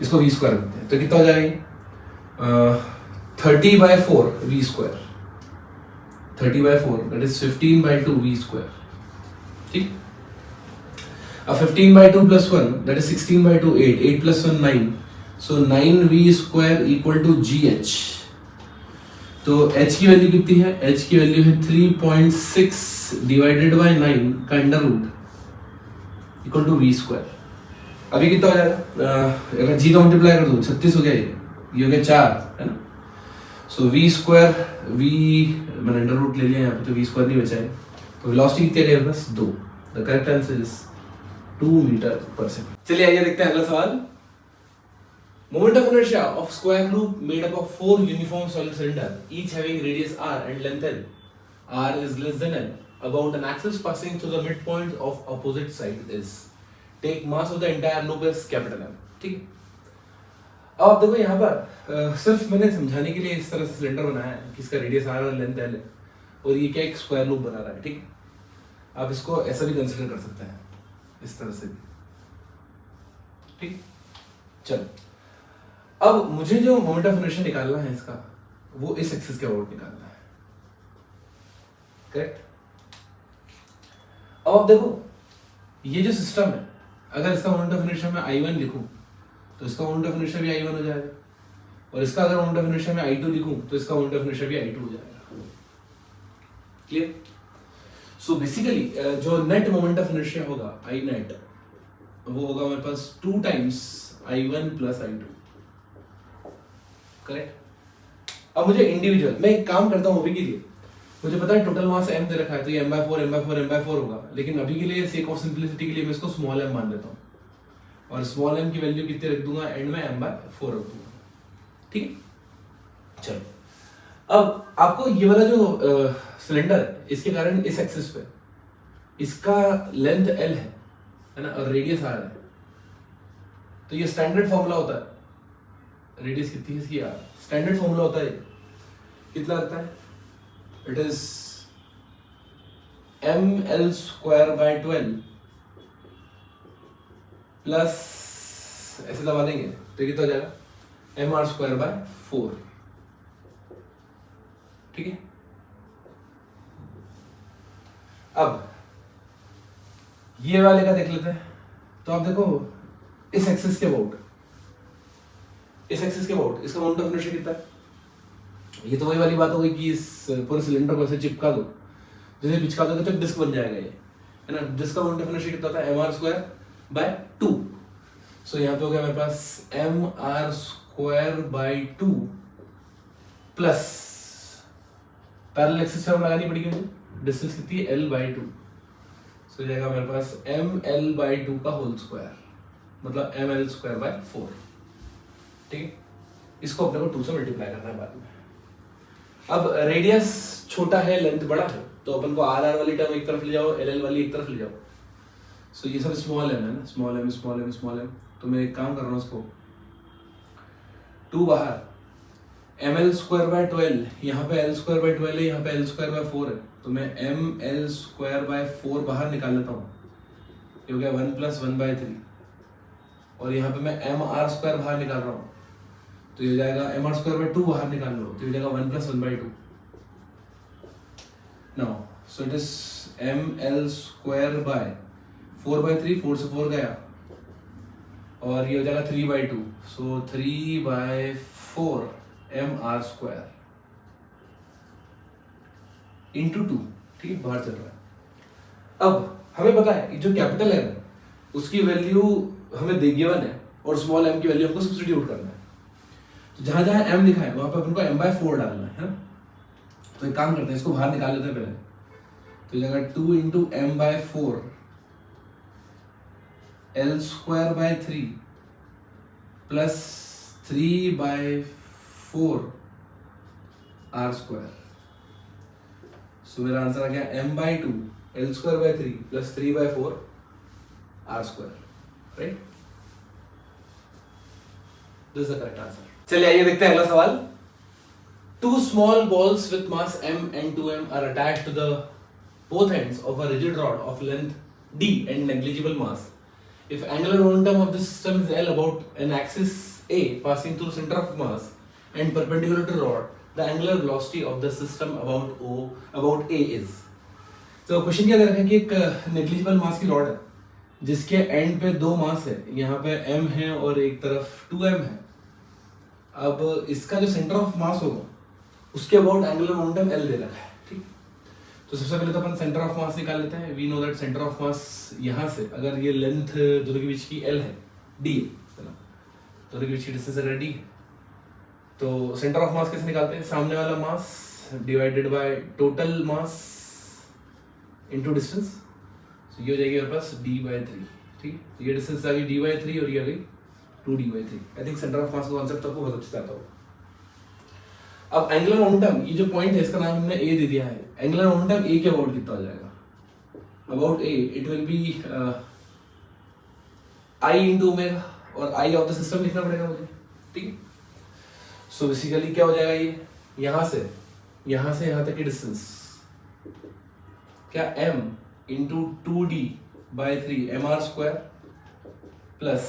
इसको v स्क्वायर रखते हैं तो कितना हो जाएगा 30/4 v square, 30/4 that is 15/2 v square, ठीक। अब 15/2 plus 1 that is 16/2 8, 8 plus 1 9, so 9v square equal to gh। तो h की वैल्यू कितनी है, h की वैल्यू है 3.6 divided by 9 का under root equal to v square. अभी कितना हो जाएगा, अगर g का मल्टीप्लाई कर दो 36 हो गया, ये हो गया 4, है ना। सो v स्क्वायर, v मैंने अंडर रूट ले लिया यहाँ पे तो v स्क्वायर नहीं बचा है, तो वेलोसिटी कितनी है बस 2। The correct answer is 2 metre per second. चलिए आइए देखते हैं अगला सवाल। Moment of inertia of square loop made up of 4 uniform solid cylinder each having radius r and length l, r is less than l, about an axis passing through the midpoint of opposite side is, take mass of the entire loop as capital M, ठीक है। अब आप देखो यहाँ पर सिर्फ मैंने समझाने के लिए इस तरह से सिलेंडर बनाया है कि इसका रेडियस r और लेंथ l है और ये क्या एक स्क्वायर लूप बना रहा है, ठीक है। आप इसको ऐसा भी कंसीडर कर सकते हैं, इस तरह से भी। ठीक, चलो अब मुझे जो मोमेंट ऑफ इनर्शिया निकालना है इसका, वो इस एक्सिस के अबाउट निकालना है, करेक्ट। अब आप देखो ये जो सिस्टम है, अगर इसका मोमेंट ऑफ इनर्शिया में I1 लिखूं तो इसका मोमेंट ऑफ इनर्शिया भी I1 हो जाएगा, और इसका अगर मोमेंट ऑफ इनर्शिया में I2 लिखूं तो इसका मोमेंट ऑफ इनर्शिया भी I2 हो जाएगा। क्लियर? सो बेसिकली जो नेट मोमेंट ऑफ इनर्शिया होगा I नेट, वो होगा मेरे पास 2 times I1 plus I2, correct. अब मुझे इंडिविजुअल, मैं एक काम करता हूँ अभी के लिए, मुझे पता है टोटल मास m दे रखा है तो ये m/4 होगा, लेकिन अभी के लिए सेक ऑफ सिंपलिसिटी के लिए मैं इसको स्मॉल m मान लेता हूँ, और स्मॉल m की वैल्यू कितने रख दूंगा, एंड में m/4 रख दूंगा, ठीक है। चलो अब आपको ये वाला जो सिलेंडर है, इसके कारण इस एक्सिस पे इसका लेंथ l है ना, और रेडियस r है, तो ये स्टैंडर्ड फॉर्मूला होता है, रेडियस कितनी है इसकी r, स्टैंडर्ड फॉर्मूला होता है कितना लगता है, इट इज ml²/12 प्लस, ऐसे दबा देंगे तो कितना हो जाएगा, mr²/4, ठीक है। अब ये वाले का देख लेते हैं, तो आप देखो इस एक्सिस के अबाउट, इस एक्सिस के अबाउट इसका मोमेंट ऑफ इनर्शिया कितना है, ये तो वही वाली बात हो गई कि इस पूरे सिलेंडर को ऐसे चिपका दो, जैसे चिपका दोगे तो डिस्क बन जाएगा ये, है ना। डिस्क का मोमेंट ऑफ इनर्शिया कितना होता है, mr²/2, सो यहाँ पे हो गया मेरे पास mr²/2 plus parallel axis term लगानी पड़ेगी मुझे, डिस्टेंस कितनी है l/2, सो हो जाएगा मेरे पास ml/2 का होल स्क्वायर, मतलब ml²/4, ठीक है। इसको अपने को 2 से मल्टीप्लाई करना है बाद में। अब रेडियस छोटा है, लेंथ बड़ा है, तो अपन को RR वाली टर्म एक तरफ ले जाओ, LL वाली एक तरफ ले जाओ, सो ये सब स्मॉल m है ना, स्मॉल m, तो मैं एक काम कर रहा हूँ, उसको 2 बाहर, ml²/12, यहाँ पे l²/12 है, यहाँ पे l²/4 है, तो मैं ml²/4 बाहर निकाल लेता हूँ, ये हो गया 1 + 1/3, और यहाँ पे मैं mr² बाहर निकाल रहा हूँ, तो ये हो जाएगा mr²/2 बाहर निकाल लो, तो ये हो जाएगा 1 + 1/2। Now so it is ml²/4/3, 4 से 4 गया, और ये हो जाएगा 3/2, सो 3/4 mr² इंटू 2, ठीक है, बाहर चल रहा है। अब हमें पता है जो कैपिटल M है उसकी वैल्यू हमें गिवन है, और स्मॉल m की वैल्यू हमको सब्स्टिट्यूट करना है, तो जहां जहां m लिखा है वहां पर अपन को m/4 डालना है ना। तो एक काम करते हैं, इसको बाहर निकाल लेते हैं पहले, तो जगह 2 × m/4 l²/3 प्लस 3/4 r², सो मेरा आंसर आ गया m/2 l²/3 plus 3/4 r², right, this is the correct answer. चलिए आइए देखते हैं अगला सवाल। 2 small balls with mass m and 2m are attached to the both ends of a rigid rod of length d and negligible mass. If angular momentum of the system is L about an axis A passing through center of mass and perpendicular to rod, the angular velocity of the system about A is. तो question क्या दे रखा है कि एक negligible mass की rod है जिसके and पे 2 मास है, यहाँ पे m है और एक तरफ 2m है। अब इसका जो सेंटर ऑफ मास होगा उसके अबाउट एंगुलर मोमेंटम L दे रखा है, ठीक। तो सबसे पहले तो अपन सेंटर ऑफ मास निकाल लेते हैं। We know that centre of mass यहाँ से, अगर ये लेंथ दोनों के बीच की L है, D है ना, दोनों के बीच की डिस्टेंस अगर D है, तो सेंटर ऑफ मास कैसे निकालते हैं, सामने वाला mass divided by total mass into distance, तो ये हो जाएगी मेरे पास d/3, ठीक है। ये डिस्टेंस आ गई d/3 और ये आ गई 2d/3। I think centre of मास का कांसेप्ट आपको बहुत अच्छे से आता होगा। अब एंगुलर मोमेंटम, ये जो पॉइंट है इसका नाम हमने A दे दिया है। एंगुलर मोमेंटम A के अबाउट कितना हो जाएगा, about A it will be I × omega, और I ऑफ द सिस्टम लिखना पड़ेगा मुझे, ठीक है। सो बेसिकली क्या हो जाएगा, ये यहाँ से यहाँ तक की डिस्टेंस क्या m × 2d/3 mr² plus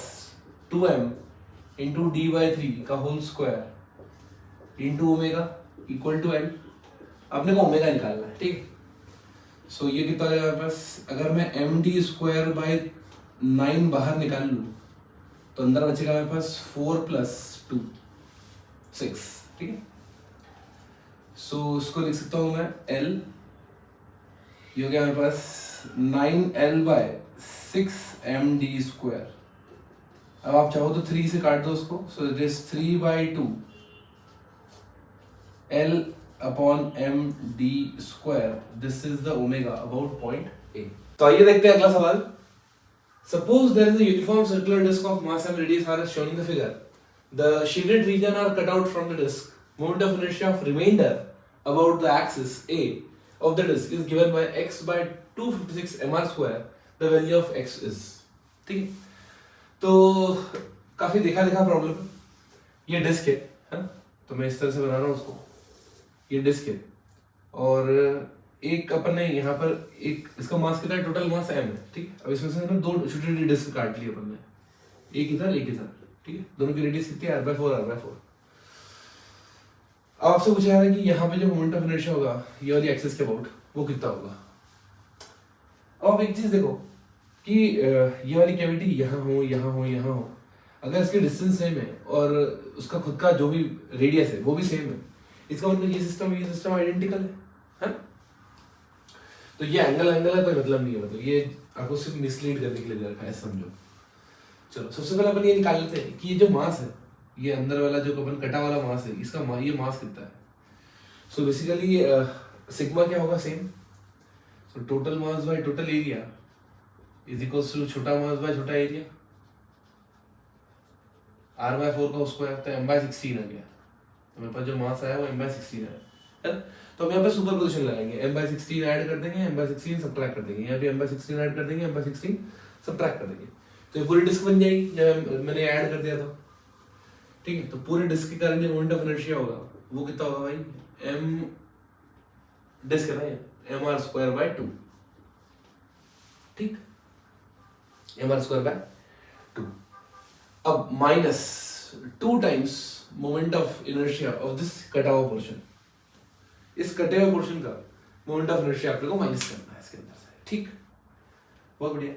2m into D by 3 का whole square into omega equal to L. अपने को ओमेगा निकालना है, ठीक है। सो ये कितना हो जाएगा मेरे पास, अगर मैं एम डी स्क्वायर बाई 9 बाहर निकाल लूँ तो अंदर बचेगा मेरे पास 4 प्लस 2 6, ठीक है। सो उसको लिख सकता हूँ मैं L, ये हो गया मेरे पास 9L बाय 6md स्क्वायर। अब आप चाहो तो 3 से काट दो उसको, सो it is 3/2 L upon md square. This is the omega about point A। तो आइए देखते हैं अगला सवाल। Suppose there is a uniform circular disk of mass and radius r as shown in the figure. The shaded region are cut out from the disk. Moment of inertia of remainder about the axis A of the disk is given by x by 256 mr square. The value of x is, ठीक है। तो काफी देखा problem है। ये disc है ना, तो मैं इस तरह से बना रहा हूँ उसको। ये डिस्क है और एक अपन ने यहाँ पर एक, इसका मास कितना है, टोटल मास m है, ठीक है। अब इसमें से ना 2 छोटी डिस्क काट ली अपन ने, एक इधर एक इधर, ठीक है। दोनों की रेडियस कितनी है, r/4। अब आपसे पूछा जा रहा है कि यहाँ पे जो मोमेंट ऑफ इनर्शिया होगा ये वाली एक्सिस के अबाउट, वो कितना होगा। अब आप एक चीज देखो कि ये वाली कैविटी यहाँ हो यहाँ हो यहाँ हो, अगर इसके डिस्टेंस सेम है और उसका खुद का जो भी रेडियस है वो भी सेम है, इसका मतलब ये सिस्टम आइडेंटिकल है ना। तो ये एंगल का कोई मतलब नहीं है, मतलब ये आपको सिर्फ मिसलीड करने के लिए दे रखा है, समझो। चलो सबसे पहले अपन ये निकाल लेते हैं कि ये जो मास है, ये अंदर वाला जो अपन कटा वाला मास है, इसका ये मास कितना है। सो बेसिकली सिग्मा क्या होगा, same. So total mass by total area is equals to छोटा मास बाय छोटा एरिया, r/4 का स्क्वायर, तो m/16 आ गया। तो मेरे पास जो मास आया वो m/16 है ना। तो हम यहाँ पे सुपर पोजिशन लगाएंगे, m/16 ऐड कर देंगे, m/16 सब्ट्रैक्ट कर देंगे, यहाँ पे m/16 ऐड कर देंगे, m/16 सब्ट्रैक्ट कर देंगे, तो ये पूरी डिस्क बन जाएगी जब मैंने ऐड कर दिया था, ठीक है। तो पूरे डिस्क के कारण जो मोमेंट ऑफ इनर्शिया होगा वो कितना होगा भाई, m डिस्क है ना, mr²/2, ठीक, mr²/2। अब minus 2 times moment of inertia of this कटा हुआ पोर्शन, इस कटे हुए पोर्शन का मोमेंट ऑफ इनर्शिया आप लोग को माइनस करना है इसके अंदर से, ठीक, बहुत बढ़िया।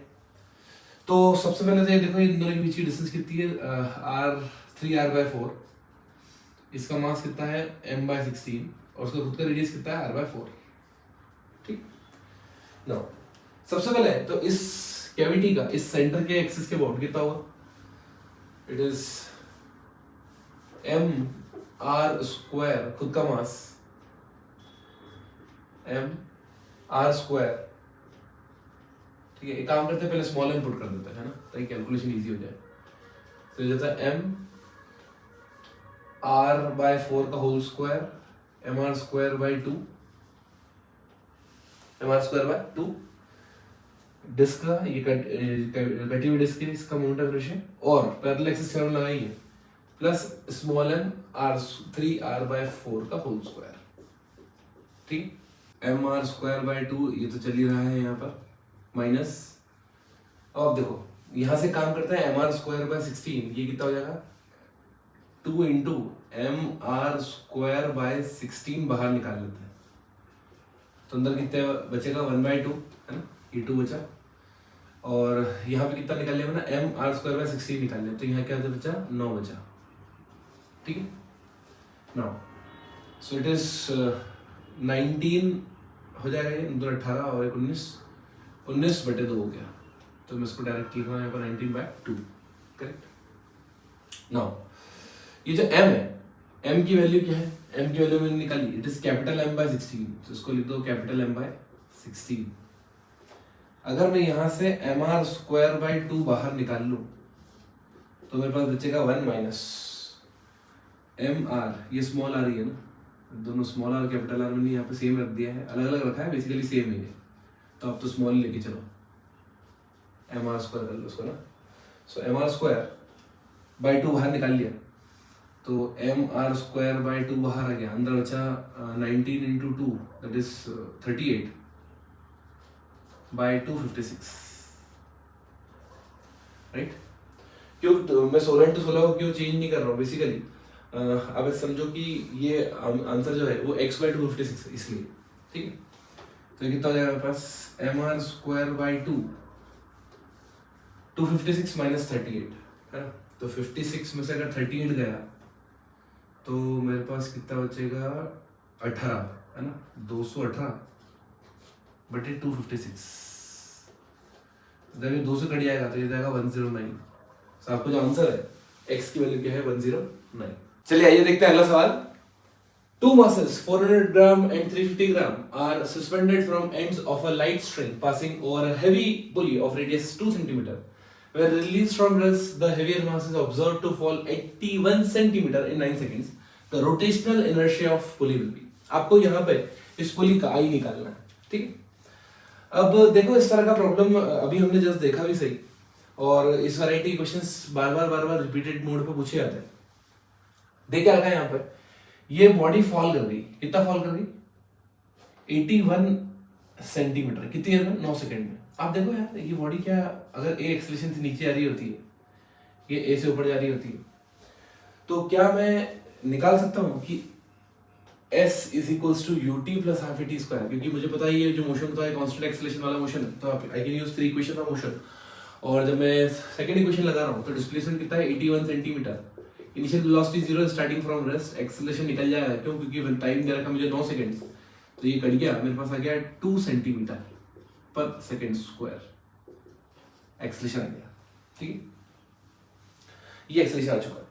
तो सबसे पहले तो ये देखो इन दोनों के बीच की डिस्टेंस कितनी है, r/4। इसका मास कितना है m/16 और उसका खुद का रेडियस कितना है r/4, ठीक। नाउ सबसे पहले तो इस कैविटी का इस सेंटर के एक्सिस के अबाउट कितना होगा, इट इज mr², खुद का मास mr², ठीक है। एक काम करते हैं, पहले स्मॉल m पुट कर देते हैं, है ना, ताकि कैलकुलेशन इजी हो जाए। तो ये जाता है mr/4 का whole square mr²/2, mr²/2 disc का, ये कटी हुई डिस्क है, इसका मोमेंट ऑफ इनर्शिया, और पैरेलल एक्सिस थ्योरम लगाएंगे, प्लस स्मॉल m r/4 का होल स्क्वायर, ठीक। mr²/2 ये तो चल ही रहा है यहाँ पर, माइनस, अब देखो यहाँ से काम करते हैं, mr²/16 ये कितना हो जाएगा, 2 इंटू mr²/16 बाहर निकाल लेते हैं, तो अंदर कितने बचेगा, 1/2 है ना, ये 2 बचा, और यहाँ पे कितना निकाल लिया ना, mr²/16 निकाल लिया, तो यहाँ क्या बचा, 9 बचा, ठीक है। नाउ सो इट इज 19 हो जाएगा, ये 18 और 19/2 हो गया, तो मैं इसको डायरेक्ट लिख रहा हूँ यहाँ पर 19/2, करेक्ट। नाउ ये जो m है, m की वैल्यू क्या है, m की वैल्यू मैंने निकाली, इट इज कैपिटल m/16, तो इसको लिख दो कैपिटल m/16। अगर मैं यहाँ से mr²/2 बाहर निकाल लूँ तो मेरे पास बचेगा 1 माइनस mr, ये स्मॉल r ही है ना, दोनों स्मॉल r कैपिटल r मैंने यहाँ पे सेम रख दिया है, अलग अलग रखा है, बेसिकली सेम ही है, तो अब तो स्मॉल लेके चलो, mr² कर लो उसको ना। सो mr²/2 बाहर निकाल लिया, तो mr²/2 बाहर आ गया, अंदर बचा 19 इंटू 2 दैट इज 38/256, राइट। क्यों तो मैं 16 into 16 को क्यों चेंज नहीं कर रहा हूँ बेसिकली, अब समझो कि ये आंसर जो है वो x बाई 256 है इसलिए, ठीक है। तो ये कितना हो जाएगा मेरे पास mr स्क्वायर बाई 256 माइनस 38 है ना। तो 56 में से अगर 38 गया तो मेरे पास कितना बचेगा 18 है ना, 218 बटे 256। जब ये 2 से कट जाएगा तो ये जाएगा 109। तो आपको जो आंसर है x की वैल्यू क्या है 109। चलिए आइए देखते हैं अगला सवाल। Two masses 400 gram and 350 gram are suspended from ends of a light string passing over a heavy pulley of radius 2 cm. When released from rest, the heavier mass is observed to fall 81 cm in 9 seconds. The rotational inertia of pulley will be. आपको यहाँ पे इस पुली का आई निकालना है, ठीक है। अब देखो इस तरह का प्रॉब्लम अभी हमने जस्ट देखा भी सही, और इस वैरायटी क्वेश्चंस बार बार रिपीटेड मोड पे पूछे जाते हैं। देखिए रखा है यहाँ पे, ये बॉडी फॉल कर गई, कितना फॉल कर गई 81 सेंटीमीटर, कितनी देर में 9 सेकंड में। आप देखो यार ये बॉडी क्या, अगर ए एक्सेलरेशन से नीचे आ रही होती है, ये ए से ऊपर जा रही होती है, तो क्या मैं निकाल सकता हूँ कि S is equals to ut plus half T square, क्योंकि मुझे पता है ये जो मोशन होता है कांस्टेंट एक्सेलरेशन वाला मोशन है, तो I can use 3 equation of motion. और जब मैं सेकंड इक्वेशन लगा रहा हूँ तो डिस्प्लेसमेंट कितना है 81 centimetre, initial velocity 0 starting from rest, acceleration निकल जाएगा क्यों, क्योंकि टाइम दे रखा मुझे 9 सेकंड्स, तो ये कट गया, मेरे पास आ गया 2 सेंटीमीटर पर सेकंड स्क्वायर एक्सेलरेशन आ गया, ठीक है। ये एक्सेलरेशन आ चुका है।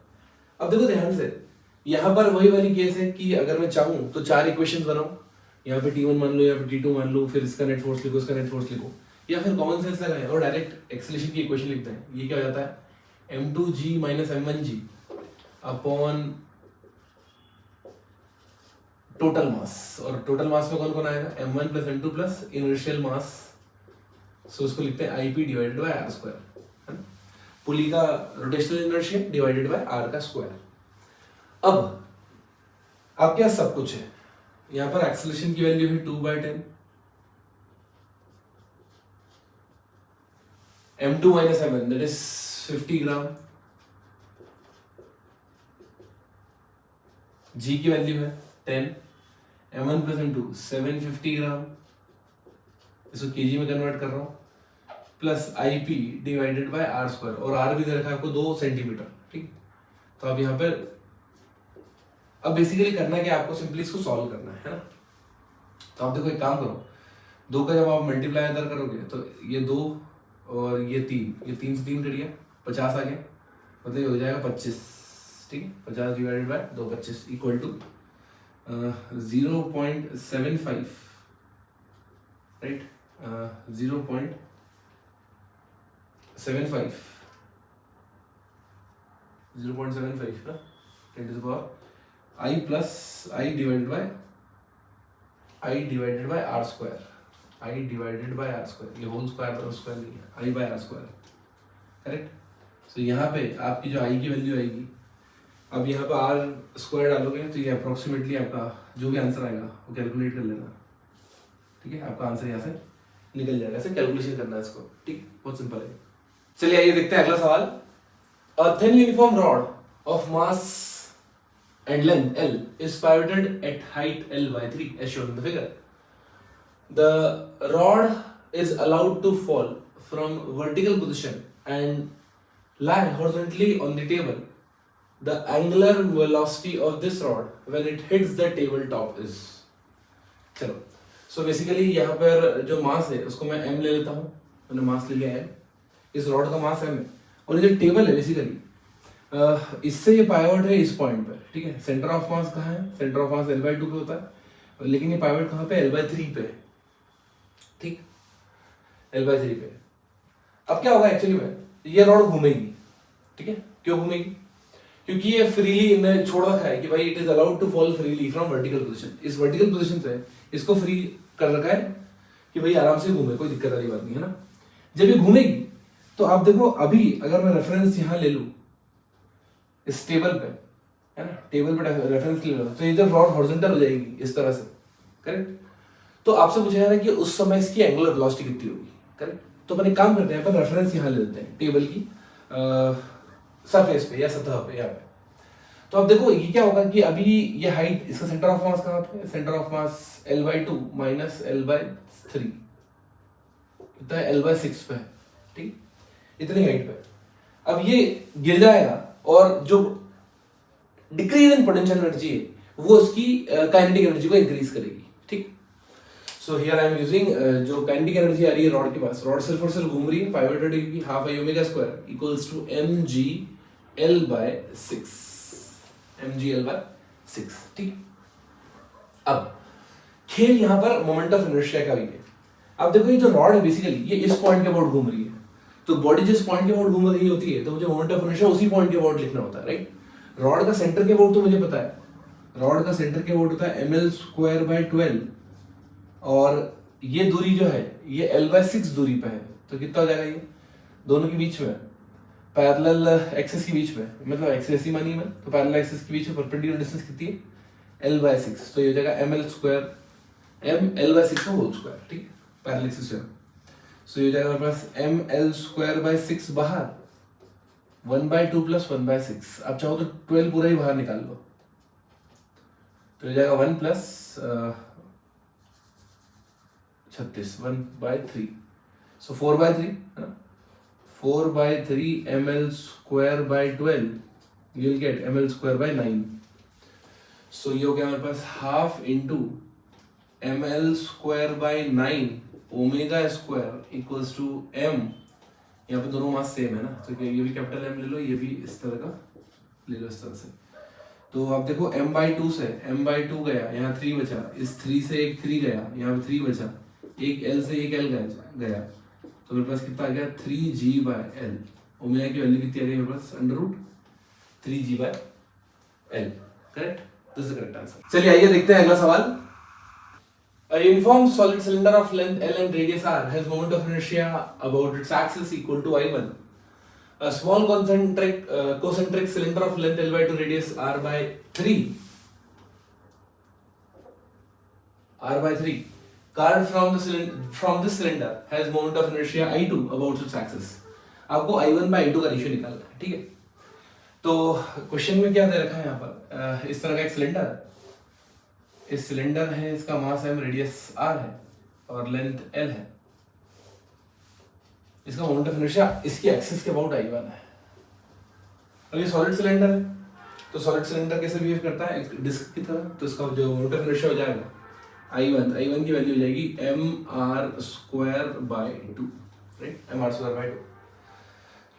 अब देखो ध्यान से, यहाँ पर वही वाली केस है कि अगर मैं चाहूँ तो 4 इक्वेशंस बनाऊं, यहाँ पे T1 मान लो, यहाँ पे T2 मान लो, फिर इसका नेट फोर्स लिखो, इसका नेट फोर्स लिखो, या फिर कॉमन सेंस लगाएं और डायरेक्ट एक्सेलरेशन की इक्वेशन लिखते हैं। ये क्या हो जाता है m2g minus m1g upon total mass, और टोटल मास में कौन कौन आएगा m1 plus m2 plus inertial mass, so उसको लिखते हैं ip divided by r square, है ना, पुली का rotational inertia divided by r का स्क्वायर। अब क्या सब कुछ है, यहां पर एक्सेलरेशन की वैल्यू है 2/10, m2 minus m1 that is 50 gram, g की वैल्यू है 10, m1 प्लस m2 750 ग्राम, इसको kg में कन्वर्ट कर रहा हूं, plus ip divided by r square, और r भी दे रखा है आपको 2 सेंटीमीटर, ठीक। तो अब यहाँ पर अब बेसिकली करना क्या, आपको सिंपली इसको सॉल्व करना है ना। तो आप देखो एक काम करो, 2 का जब आप मल्टीप्लाई अदर करोगे तो ये 2 और ये 3, ये 3 से 3 कट गया, 50 आ गया, मतलब ये हो जाएगा 25, ठीक है। 50 divided by 2 25 equal to 0.75, right, 0.75 ना, 10 to the power I plus I divided by r square, I divided by r square, ये होल स्क्वायर स्क्वायर नहीं है, I by r square, correct. तो यहाँ पे आपकी जो I की वैल्यू आएगी, अब यहाँ पे r स्क्वायर डालोगे तो ये अप्रोक्सीमेटली आपका जो भी आंसर आएगा वो कैलकुलेट कर लेना, ठीक है। आपका आंसर यहाँ से निकल जाएगा, ऐसे कैलकुलेशन करना है इसको, ठीक, बहुत सिंपल है। चलिए आइए देखते हैं अगला सवाल। A thin uniform rod of mass and length L is pivoted at height L by 3 as shown in the figure. The rod is allowed to fall from vertical position and lie horizontally on the table. The angular velocity of this rod when it hits the table top is, चलो, so basically यहाँ पर जो मास है उसको मैं m ले लेता हूँ, मैंने मास ले लिया है, इस रॉड का मास m है, और ये जो टेबल है बेसिकली इससे ये पाइवट है इस पॉइंट पर, ठीक है। सेंटर ऑफ मास कहाँ है, सेंटर ऑफ मास L/2 पे होता है, लेकिन ये पाइवट कहाँ पे L/3 पे, ठीक, L/3 पे। अब क्या होगा एक्चुअली में, ये रॉड घूमेगी, ठीक है। क्यों घूमेगी, क्योंकि ये फ्रीली मैं छोड़ रखा है कि भाई it is allowed to fall freely from vertical position, इस वर्टिकल पोजीशन से इसको फ्री कर रखा है कि भाई आराम से घूमे, कोई दिक्कत वाली बात नहीं है ना। जब ये घूमेगी तो आप देखो, अभी अगर मैं रेफरेंस यहाँ ले लूं इस टेबल पे, है ना, टेबल पे रेफरेंस ले लो, तो ये जब रॉड हॉरिजॉन्टल हो जाएगी इस तरह से, करेक्ट। तो आपसे पूछा जा रहा है कि उस समय इसकी एंगुलर वेलोसिटी कितनी होगी, करेक्ट। तो अपन एक काम करते हैं, अपन रेफरेंस यहाँ ले लेते हैं टेबल की, सरफेस पे या सतह पे यहाँ पे। तो अब देखो ये क्या होगा कि अभी ये हाइट, इसका सेंटर ऑफ मास कहाँ पे है? Centre of mass L/2 minus L/3 कितना है? L/6 पे है, ठीक, इतनी हाइट पे। अब ये गिर जाएगा और जो डिक्रीज इन पोटेंशियल एनर्जी है वो उसकी काइनेटिक एनर्जी को इंक्रीज करेगी, ठीक। So here I am using जो काइनेटिक एनर्जी आ रही है रॉड के पास, रॉड सिर्फ और सिर्फ घूम रही है, पाइवोटेड की half I omega square equals to mgL/6, mgL/6, ठीक। अब खेल यहां पर मोमेंट ऑफ इनर्शिया का भी है। अब देखो ये जो रॉड है बेसिकली ये इस पॉइंट के अबाउट घूम रही है, तो बॉडी जिस पॉइंट के अबाउट घूम रही होती है तो मुझे मोमेंट ऑफ इनर्शिया उसी पॉइंट के अबाउट लिखना होता है, राइट। रॉड का सेंटर के अबाउट तो मुझे पता है, रॉड का सेंटर के अबाउट होता है mL²/12 और ये दूरी जो है ये L/6 दूरी पे है, तो कितना हो जाएगा ये दोनों के बीच में पैरेलल एक्सिस के बीच में, मतलब एक्सिस ही मानी मैं, तो पैरेलल एक्सिस के बीच में परपेंडिकुलर डिस्टेंस कितनी है? L/6, तो ये हो जाएगा mL² का होल स्क्वायर, ठीक, पैरेलल एक्सिस से। सो ये हो जाएगा हमारे पास mL²/6 बाहर 1/2 + 1/6। अब चाहो तो 12 पूरा ही बाहर निकाल लो, तो हो जाएगा 1 + 36 1/3, सो 4/3 है ना, 4/3 mL²/12 you will get mL²/9। सो ये हो गया हमारे पास half into mL²/9 omega square equals to m, यहाँ पे दोनों मास सेम है ना, तो ये भी कैपिटल M ले लो, ये भी इस तरह का ले लो, इस तरह से। तो अब देखो m/2 से m/2 गया, यहाँ 3 बचा, इस 3 से एक 3 गया, यहाँ पे 3 बचा, एक L से एक L गया, तो मेरे पास कितना आ गया 3g/L। ओमेगा की वैल्यू कितनी आ गई मेरे पास? √3g/L, correct, this is the correct answer. चलिए आइए देखते हैं अगला सवाल। A uniform solid cylinder of length L and radius R has moment of inertia about its axis equal to I1. A small concentric cylinder of length L/2 radius R/3 carved from this cylinder has moment of inertia I2 about its axis. आपको I1/I2 का ratio निकालना है, ठीक है। तो question में क्या दे रखा है यहाँ पर, इस तरह का एक सिलेंडर, इस सिलेंडर है, इसका मास m, रेडियस r है और लेंथ l है, इसका मोमेंट ऑफ इनर्शिया इसकी एक्सिस के अबाउट I1 है। अब ये सॉलिड सिलेंडर है, तो सॉलिड सिलेंडर कैसे बिहेव करता है? एक डिस्क की तरह, तो इसका जो मोमेंट ऑफ इनर्शिया हो जाएगा I1 की वैल्यू हो जाएगी mR²/2, राइट, mR²/2,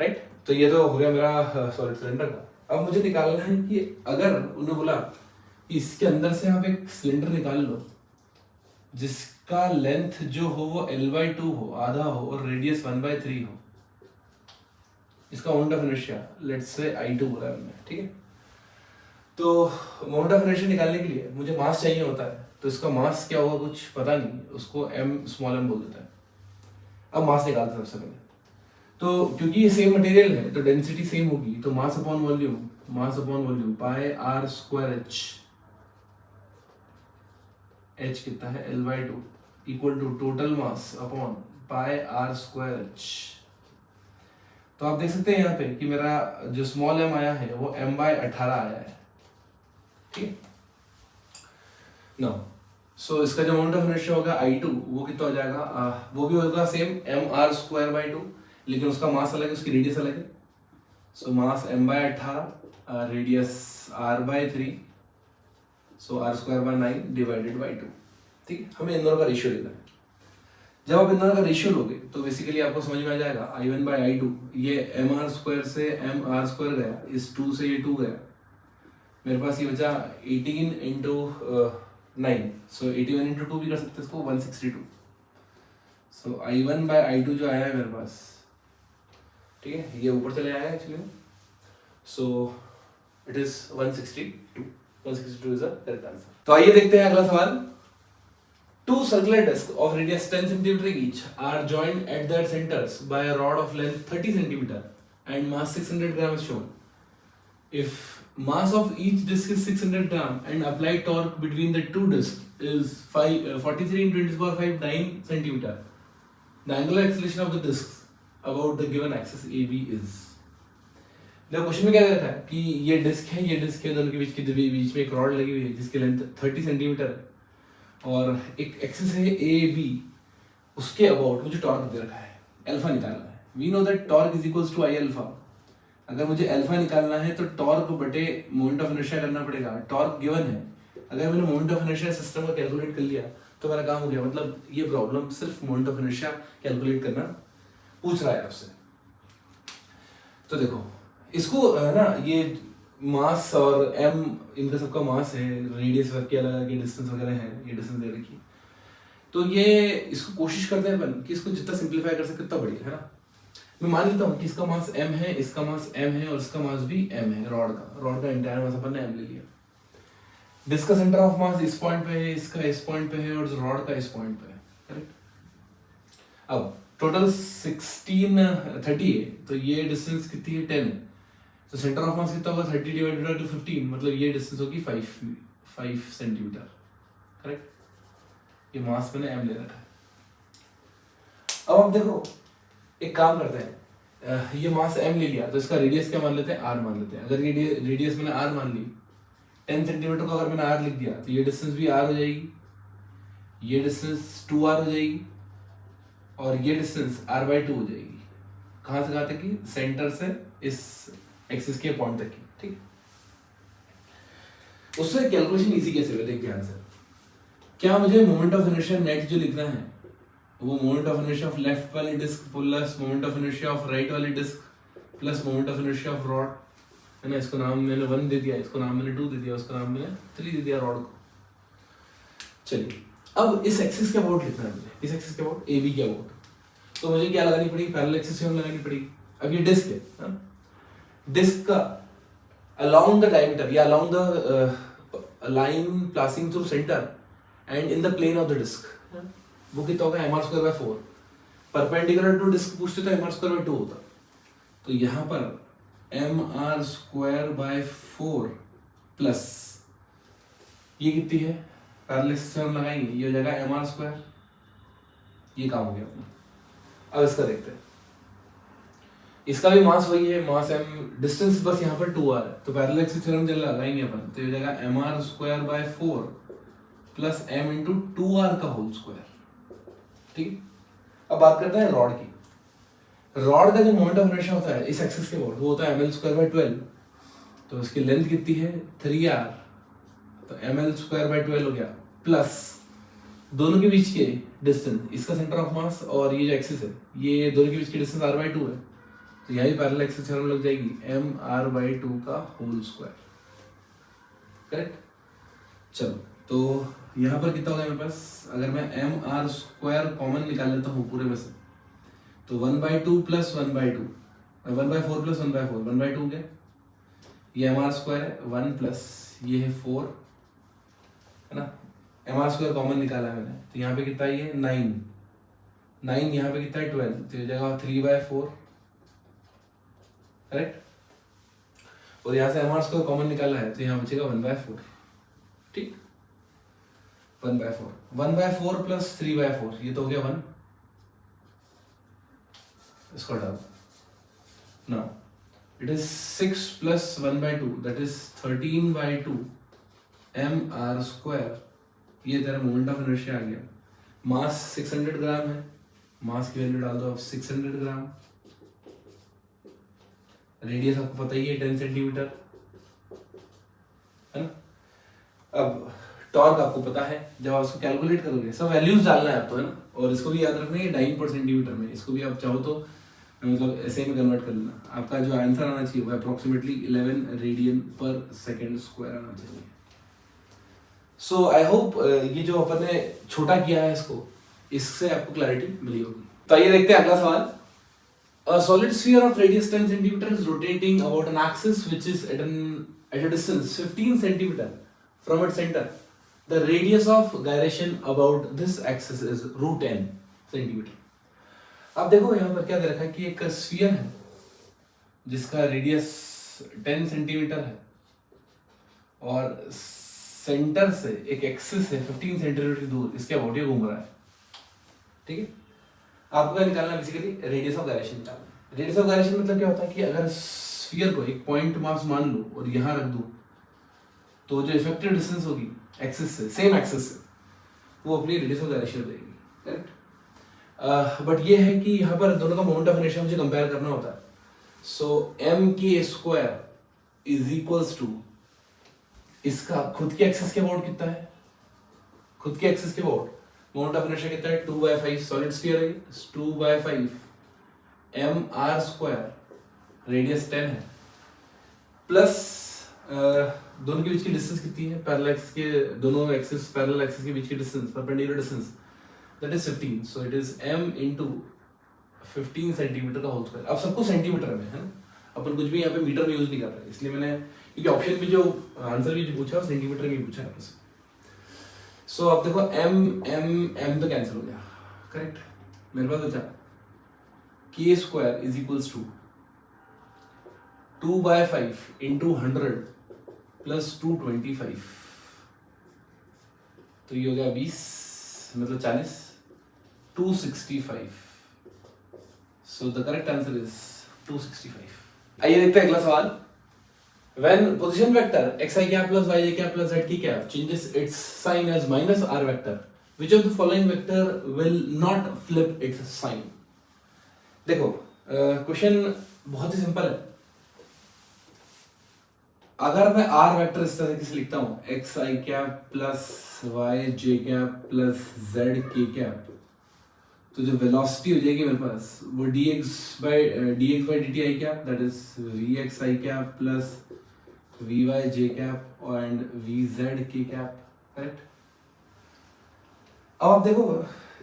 राइट। तो ये तो हो गया मेरा सॉलिड सिलेंडर का। अब मुझे निकालना है कि अगर उन्होंने बोला इसके अंदर से आप एक सिलेंडर निकाल लो जिसका लेंथ जो हो वो L/2 हो, आधा हो, और रेडियस 1/3 हो, इसका moment of inertia let's say I2 बोला हमने, ठीक है। तो मोमेंट ऑफ इनर्शिया निकालने के लिए मुझे मास चाहिए होता है, तो इसका मास क्या होगा कुछ पता नहीं, उसको m बोल देता है। अब मास निकालते हैं सबसे पहले, तो क्योंकि ये सेम मटेरियल है तो डेंसिटी सेम होगी, तो mass upon volume pi r²h, h कितना है L/2 equal to total mass upon pi r²h। तो आप देख सकते हैं यहाँ पे कि मेरा जो स्मॉल m आया है वो m/18 आया है, ठीक। नाउ सो इसका जो मोमेंट ऑफ इनर्शिया होगा I2 वो कितना हो जाएगा, वो भी होगा सेम mR²/2, लेकिन उसका मास अलग है, उसकी रेडियस अलग है। सो मास m/18, radius r/3, so r²/9 divided by 2, ठीक है। हमें इन दोनों का रेशियो लेना है। जब आप इन दोनों का रेशियो लोगे तो बेसिकली आपको समझ में आ जाएगा I1/I2, ये mR² से mR² गया, इस 2 से ये 2 गया, मेरे पास ये बचा 18 × 9, सो 81 × 2 भी कर सकते हैं इसको, 162। सो I1/I2 जो आया है मेरे पास, ठीक है, ये ऊपर चले आया है actually, so it is 162 is the correct answer. तो आइए देखते हैं अगला सवाल। Two circular discs of radius 10 cm each are joined at their centers by a rod of length 30 cm and mass 600 gram is shown. If mass of each disc is 600 gram and applied torque between the two discs is 43 × 10⁵ 9 cm, the angular acceleration of the discs about the given axis AB is. देखो question में क्या दे रखा है कि ये disc है, ये disc है, दोनों के बीच में एक रॉड लगी हुई है जिसकी लेंथ 30 सेंटीमीटर है और एक एक्सिस है ए बी, उसके अबाउट मुझे टॉर्क दे रखा है, अल्फा निकालना है। We know that torque is equals to I alpha. अगर मुझे अल्फा निकालना है तो टॉर्क बटे मोमेंट ऑफ इनर्शिया करना पड़ेगा। टॉर्क गिवन है, अगर मैंने मोमेंट ऑफ इनर्शिया सिस्टम का कैलकुलेट कर लिया तो मेरा काम हो गया। मतलब ये प्रॉब्लम सिर्फ मोमेंट ऑफ इनर्शिया कैलकुलेट करना पूछ रहा है आपसे। तो देखो इसको ना, ये मास और एम इनका सबका मास है, रेडियस के अलग अलग डिस्टेंस वगैरह है, ये डिस्टेंस दे रखी। तो ये इसको कोशिश करते हैं अपन कि इसको जितना सिंप्लीफाई कर सके उतना बढ़िया है ना। मैं मान लेता हूँ कि इसका मास m है, इसका मास m है और इसका मास भी m है। रॉड का एंटायर मास अपन ने m ले लिया। डिस्क का सेंटर ऑफ मास इस पॉइंट पे है, इसका इस पॉइंट पे है और रॉड का इस पॉइंट पे है, करेक्ट। अब टोटल 30 है, तो ये डिस्टेंस कितनी है 10 है, तो सेंटर ऑफ मास कितना होगा 30 डिवाइडेड बाय 15, मतलब ये डिस्टेंस होगी 5 सेंटीमीटर, करेक्ट। ये मास मैंने m ले रखा है। अब आप देखो एक काम करते हैं, ये मास m ले लिया तो इसका रेडियस क्या मान लेते हैं, r मान लेते हैं। अगर ये रेडियस मैंने r मान ली, 10 सेंटीमीटर को अगर मैंने r लिख दिया तो ये डिस्टेंस भी r हो जाएगी, ये डिस्टेंस 2r हो जाएगी और ये डिस्टेंस r/2 हो जाएगी। कहाँ से कहाँ तक की, सेंटर से इस एक्सिस के पॉइंट तक की, ठीक। उससे कैलकुलेशन इजी कैसे हुआ देख ध्यान से। क्या मुझे मोमेंट ऑफ इनर्शिया नेट जो लिखना है वो moment of inertia of left वाली disk plus moment of inertia of right वाली disk plus moment of inertia of rod, है ना। इसको नाम मैंने 1 दे दिया, इसको नाम मैंने 2 दे दिया, उसका नाम मैंने 3 दे दिया रॉड को। चलिए अब इस एक्सिस के अबाउट लिखना है मुझे, इस एक्सिस के अबाउट ए बी के अबाउट। तो मुझे क्या लगानी पड़ेगी, पैरेलल एक्सिस से लगानी पड़ेगी। अब ये डिस्क है, डिस्क का along the diameter या along the line passing through center and in the plane of the disc, वो कितना होगा mr²/4। परपेंडिकुलर टू डिस्क पूछते तो mr²/2 होता। तो यहाँ पर mr²/4 प्लस ये कितनी है, पैरेलल से हम लगाएंगे, ये हो जाएगा mr²। ये काम हो गया अपना। अब इसका देखते हैं, इसका भी मास वही है, मास m, डिस्टेंस बस यहाँ पर 2r है, तो पैरेलल एक्सिस थ्योरम जब लगाएंगे अपन तो ये हो जाएगा mr²/4 plus m into 2r का होल स्क्वायर, ठीक। अब बात करते हैं रॉड की। रॉड का जो मोमेंट ऑफ इनर्शिया होता है इस एक्सिस के अबाउट वो होता है ml²/12। तो इसकी लेंथ कितनी है 3r, तो ml²/12 हो गया, प्लस दोनों के बीच के डिस्टेंस, इसका सेंटर ऑफ मास और ये जो एक्सिस है ये दोनों के बीच की डिस्टेंस r/2 है, तो यहाँ भी पैरेलल एक्सिस थ्योरम लग जाएगी mr/2 का होल स्क्वायर, करेक्ट। चलो तो यहाँ पर कितना होगा मेरे पास, अगर मैं mr² कॉमन निकाल लेता हूँ पूरे में से तो 1/2 प्लस 1/2, 1/4 प्लस 1/4, 1/2 हो गया। ये mr² है, 1 प्लस ये है 4, है ना। mr² कॉमन निकाला मैंने तो यहाँ पे कितना है 9, यहाँ पे कितना है 12, तो ये जगह 3/4, करेक्ट। और यहाँ से mr² कॉमन निकाला है तो यहाँ बचेगा 1/4, ठीक। 1/4 प्लस 3/4 ये तो हो गया 1, इसको डाल। Now it is 6 plus 1/2 that is 13/2 mr²। ये तेरा मोमेंट ऑफ इनर्शिया आ गया। मास 600 ग्राम है, मास की वैल्यू डाल दो आप 600 ग्राम। रेडियस आपको पता ही है 10 सेंटीमीटर, है ना। अब टॉर्क आपको पता है, जब आप इसको कैलकुलेट करोगे सब वैल्यूज डालना है आपको, है ना। और इसको भी याद रखना है डाइन पर सेंटीमीटर में, इसको भी आप चाहो तो मतलब ऐसे में कन्वर्ट कर लेना। आपका जो आंसर आना चाहिए वो अप्रोक्सीमेटली 11 रेडियन पर सेकेंड स्क्वायर आना चाहिए। सो आई होप ये जो अपन ने छोटा किया है इसको, इससे आपको क्लैरिटी मिली होगी। तो आइए देखते हैं अगला सवाल। A solid sphere of radius 10 cm is rotating about an axis which is at a distance 15 cm from its center. The radius of gyration about this axis is √10 cm. अब देखो यहाँ पर क्या दे रखा है कि एक स्फीयर है जिसका रेडियस 10 सेंटीमीटर है और सेंटर से एक एक्सिस है 15 सेंटीमीटर दूर, इसके अबाउट ये घूम रहा है, ठीक है। आपको क्या निकालना है, बेसिकली रेडियस ऑफ गायरेशन निकालना है। रेडियस ऑफ गायरेशन मतलब क्या होता है कि अगर स्फीयर को एक पॉइंट मास मान लो और यहाँ रख दूँ, तो जो इफेक्टिव डिस्टेंस होगी एक्सिस से, सेम एक्सिस से, वो अपनी रेडियस ऑफ द रेशियो देगी, करेक्ट। बट ये है कि यहाँ पर दोनों का मोमेंट ऑफ इनर्शिया मुझे कंपेयर करना होता है। सो एम के स्क्वायर इज इक्वल्स टू इसका खुद के एक्सिस के अबाउट कितना है, खुद के एक्सिस के अबाउट मोमेंट ऑफ इनर्शिया कितना है, 2/5 सॉलिड स्फीयर है, 2/5 एम आर स्क्वायर, रेडियस 10 है, प्लस दोनों के बीच की डिस्टेंस कितनी है, पैरेलल एक्सिस के, दोनों एक्सिस पैरेलल एक्सिस के बीच की distance, perpendicular distance, that is 15। So it is m into 15 centimetre का होल स्क्वायर। अब सब कुछ सेंटीमीटर में है ना, अपन कुछ भी यहाँ पे मीटर में यूज नहीं कर रहे, इसलिए मैंने, क्योंकि ऑप्शन भी जो आंसर भी जो पूछा सेंटीमीटर में पूछा है आपसे। सो अब देखो m तो कैंसिल हो गया, करेक्ट। मेरे पास बचा k square is equals to 2/5 into 100 plus 225, तो ये हो गया 20, मतलब 40, 265। So the correct answer is 265। आइए देखते हैं अगला सवाल। When position vector xi cap plus yj cap plus zk cap changes its sign as minus r vector, which of the following vector will not flip its sign? देखो question बहुत ही simple है। अगर मैं r वेक्टर इस तरह से लिखता हूँ xi cap plus yj cap plus zk cap, तो जो वेलोसिटी हो जाएगी मेरे पास वो dx by dt i cap, that is vxi cap plus vyj cap and vzk cap, correct. अब आप देखो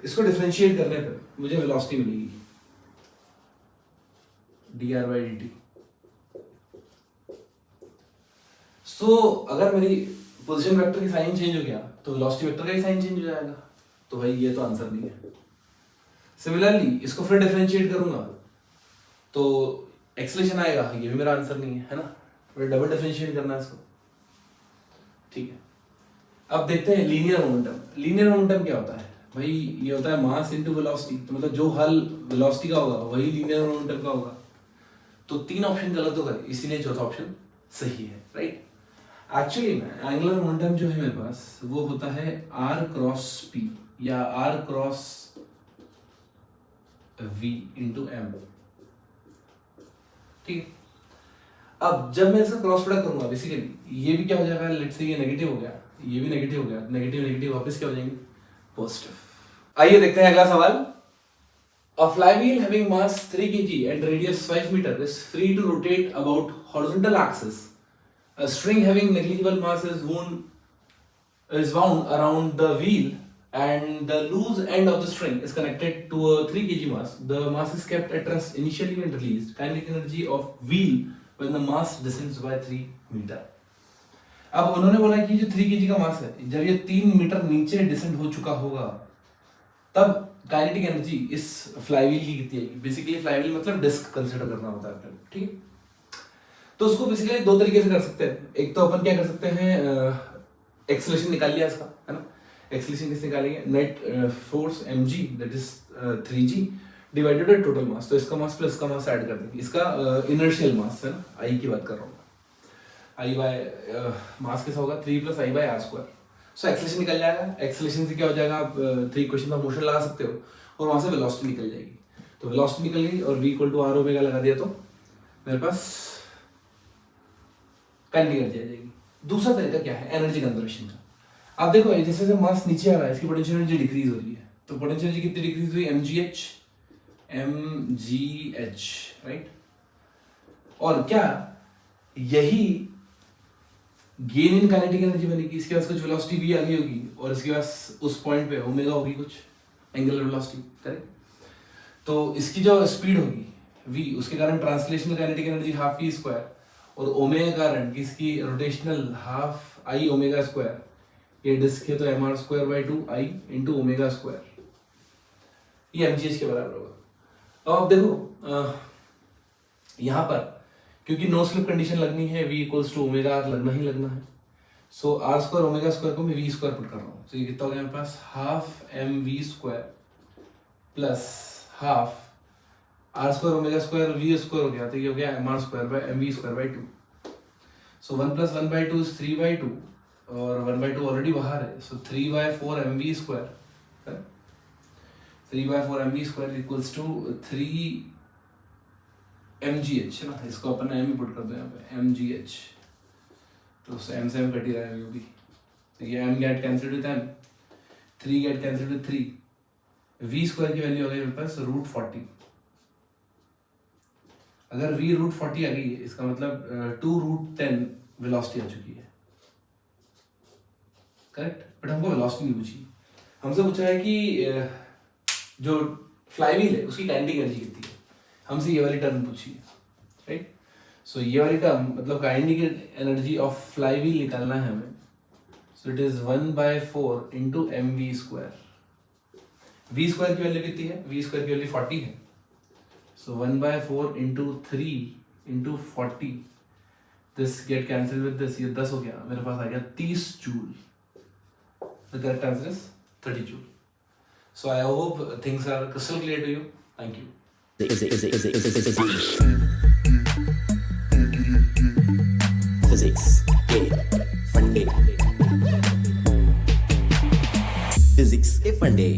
इसको डिफरेंशिएट करने पर मुझे वेलोसिटी मिलेगी dr by dt। सो अगर मेरी पोजीशन वेक्टर की साइन चेंज हो गया तो वेलोसिटी वेक्टर का ही साइन चेंज हो जाएगा, तो भाई ये तो आंसर नहीं है। सिमिलरली इसको फिर डिफरेंशिएट करूंगा तो एक्सेलेरेशन आएगा, ये भी मेरा आंसर नहीं है ना, फिर डबल डिफरेंशिएट करना है इसको, ठीक है। अब देखते हैं लीनियर मोमेंटम। लीनियर मोमेंटम क्या होता है भाई, ये होता है मास इनटू वेलोसिटी, तो मतलब जो हल वेलोसिटी का होगा वही लीनियर मोमेंटम का होगा। तो तीन ऑप्शन गलत हो गए, इसीलिए चौथा ऑप्शन सही है, राइट। एक्चुअली में एंगुलर मोमेंटम जो है मेरे पास वो होता है r क्रॉस p या r cross v into m, ठीक है। अब जब मैं इसका क्रॉस प्रोडक्ट करूंगा बेसिकली ये भी क्या हो जाएगा, लेट्स से ये नेगेटिव हो गया, ये भी नेगेटिव हो गया, नेगेटिव नेगेटिव वापस क्या हो जाएंगे, पॉजिटिव। आइए देखते हैं अगला सवाल। A flywheel having mass 3 kg and radius 5 meter is free to rotate about horizontal axis. A string having negligible mass is wound around the wheel and the loose end of the string is connected to a 3 kg mass. The mass is kept at rest initially and released. Kinetic energy of wheel when the mass descends by 3 meter. अब उन्होंने बोला कि जो 3 kg का मास है, जब ये 3 metre नीचे डिसेंड हो चुका होगा तब काइनेटिक एनर्जी इस फ्लाईव्हील की कितनी आएगी। बेसिकली फ्लाईव्हील मतलब डिस्क कंसीडर करना होता है, ठीक है। तो उसको बेसिकली दो तरीके से कर सकते हैं। एक तो अपन क्या कर सकते हैं, एक्सेलरेशन निकाल लिया इसका, है ना। एक्सेलरेशन किस निकालेंगे, net force mg that is 3g divided by total मास, तो इसका मास प्लस इसका मास ऐड कर देंगे, इसका इनर्शियल मास है ना, आई की बात कर रहा हूँ, आई बाय मास कैसा होगा 3 + i / r square. So acceleration निकल जाएगा, एक्सेलरेशन से क्या हो जाएगा, आप 3 इक्वेशन ऑफ मोशन लगा सकते हो और वहां से वेलोसिटी निकल जाएगी। तो वेलोसिटी निकल गई और v = r ओमेगा लगा दिया तो मेरे पास काइनेटिक एनर्जी आ जाएगी। दूसरा तरीका क्या है, एनर्जी कंजर्वेशन का। आप देखो जैसे जैसे मास नीचे आ रहा है इसकी पोटेंशियल एनर्जी डिक्रीज हो रही है, तो पोटेंशियल एनर्जी कितनी डिक्रीज हुई, mgh, राइट। और क्या यही गेन इन काइनेटिक एनर्जी बनेगी, इसके पास कुछ वेलोसिटी v आ गई होगी और इसके पास उस पॉइंट पे ओमेगा होगी कुछ एंगुलर वेलोसिटी, करेक्ट। तो इसकी जो स्पीड होगी v, उसके कारण translational kinetic energy ½ v square और ओमेगा के कारण इसकी रोटेशनल ½ i ओमेगा स्क्वायर, ये डिस्क है तो mr²/2 i into omega square, ये mgh के बराबर होगा। अब देखो यहाँ पर क्योंकि नो स्लिप कंडीशन लगनी है, v = ओमेगा r लगना ही लगना है। सो r² ओमेगा स्क्वायर को मैं v स्क्वायर पुट कर रहा हूँ, तो ये कितना हो गया मेरे पास ½ mv² plus ½ R square omega square V square हो गया, तो ये हो गया M R square by M V square by 2. So 1 + 1/2 is 3/2 और 1/2 ऑलरेडी बाहर है, so 3/4 M V square, 3/4 M V square equals to 3 mgh है ना, इसको अपन एम ही पुट कर दो यहाँ पे mgh, तो एम से एम कट ही रहा है भी, तो ये m gate cancelled with m, 3 gate cancelled with 3, v square की वैल्यू आ गई मेरे पास √40. अगर v √40 आ गई है, इसका मतलब 2√10 वेलोसिटी आ चुकी है, करेक्ट. बट हमको वेलोसिटी नहीं पूछी, हमसे पूछा है कि जो फ्लाईव्हील है उसकी काइनेटिक एनर्जी कितनी है, हमसे ये वाली टर्म पूछी है, राइट. सो ये वाली टर्म मतलब काइनेटिक एनर्जी ऑफ फ्लाईव्हील निकालना है हमें. So it is 1/4 into M V square. V square की वैल्यू कितनी है, वी स्क्वायर की वैल्यू 40 है, so 1/4 into 3 into 40, this get cancel with this, ये 10 हो गया, मेरे पास आ गया 30 joule. The correct answer is 30 joule. So I hope things are crystal clear to you. Thank you. Physics, fun day. Physics, fun day.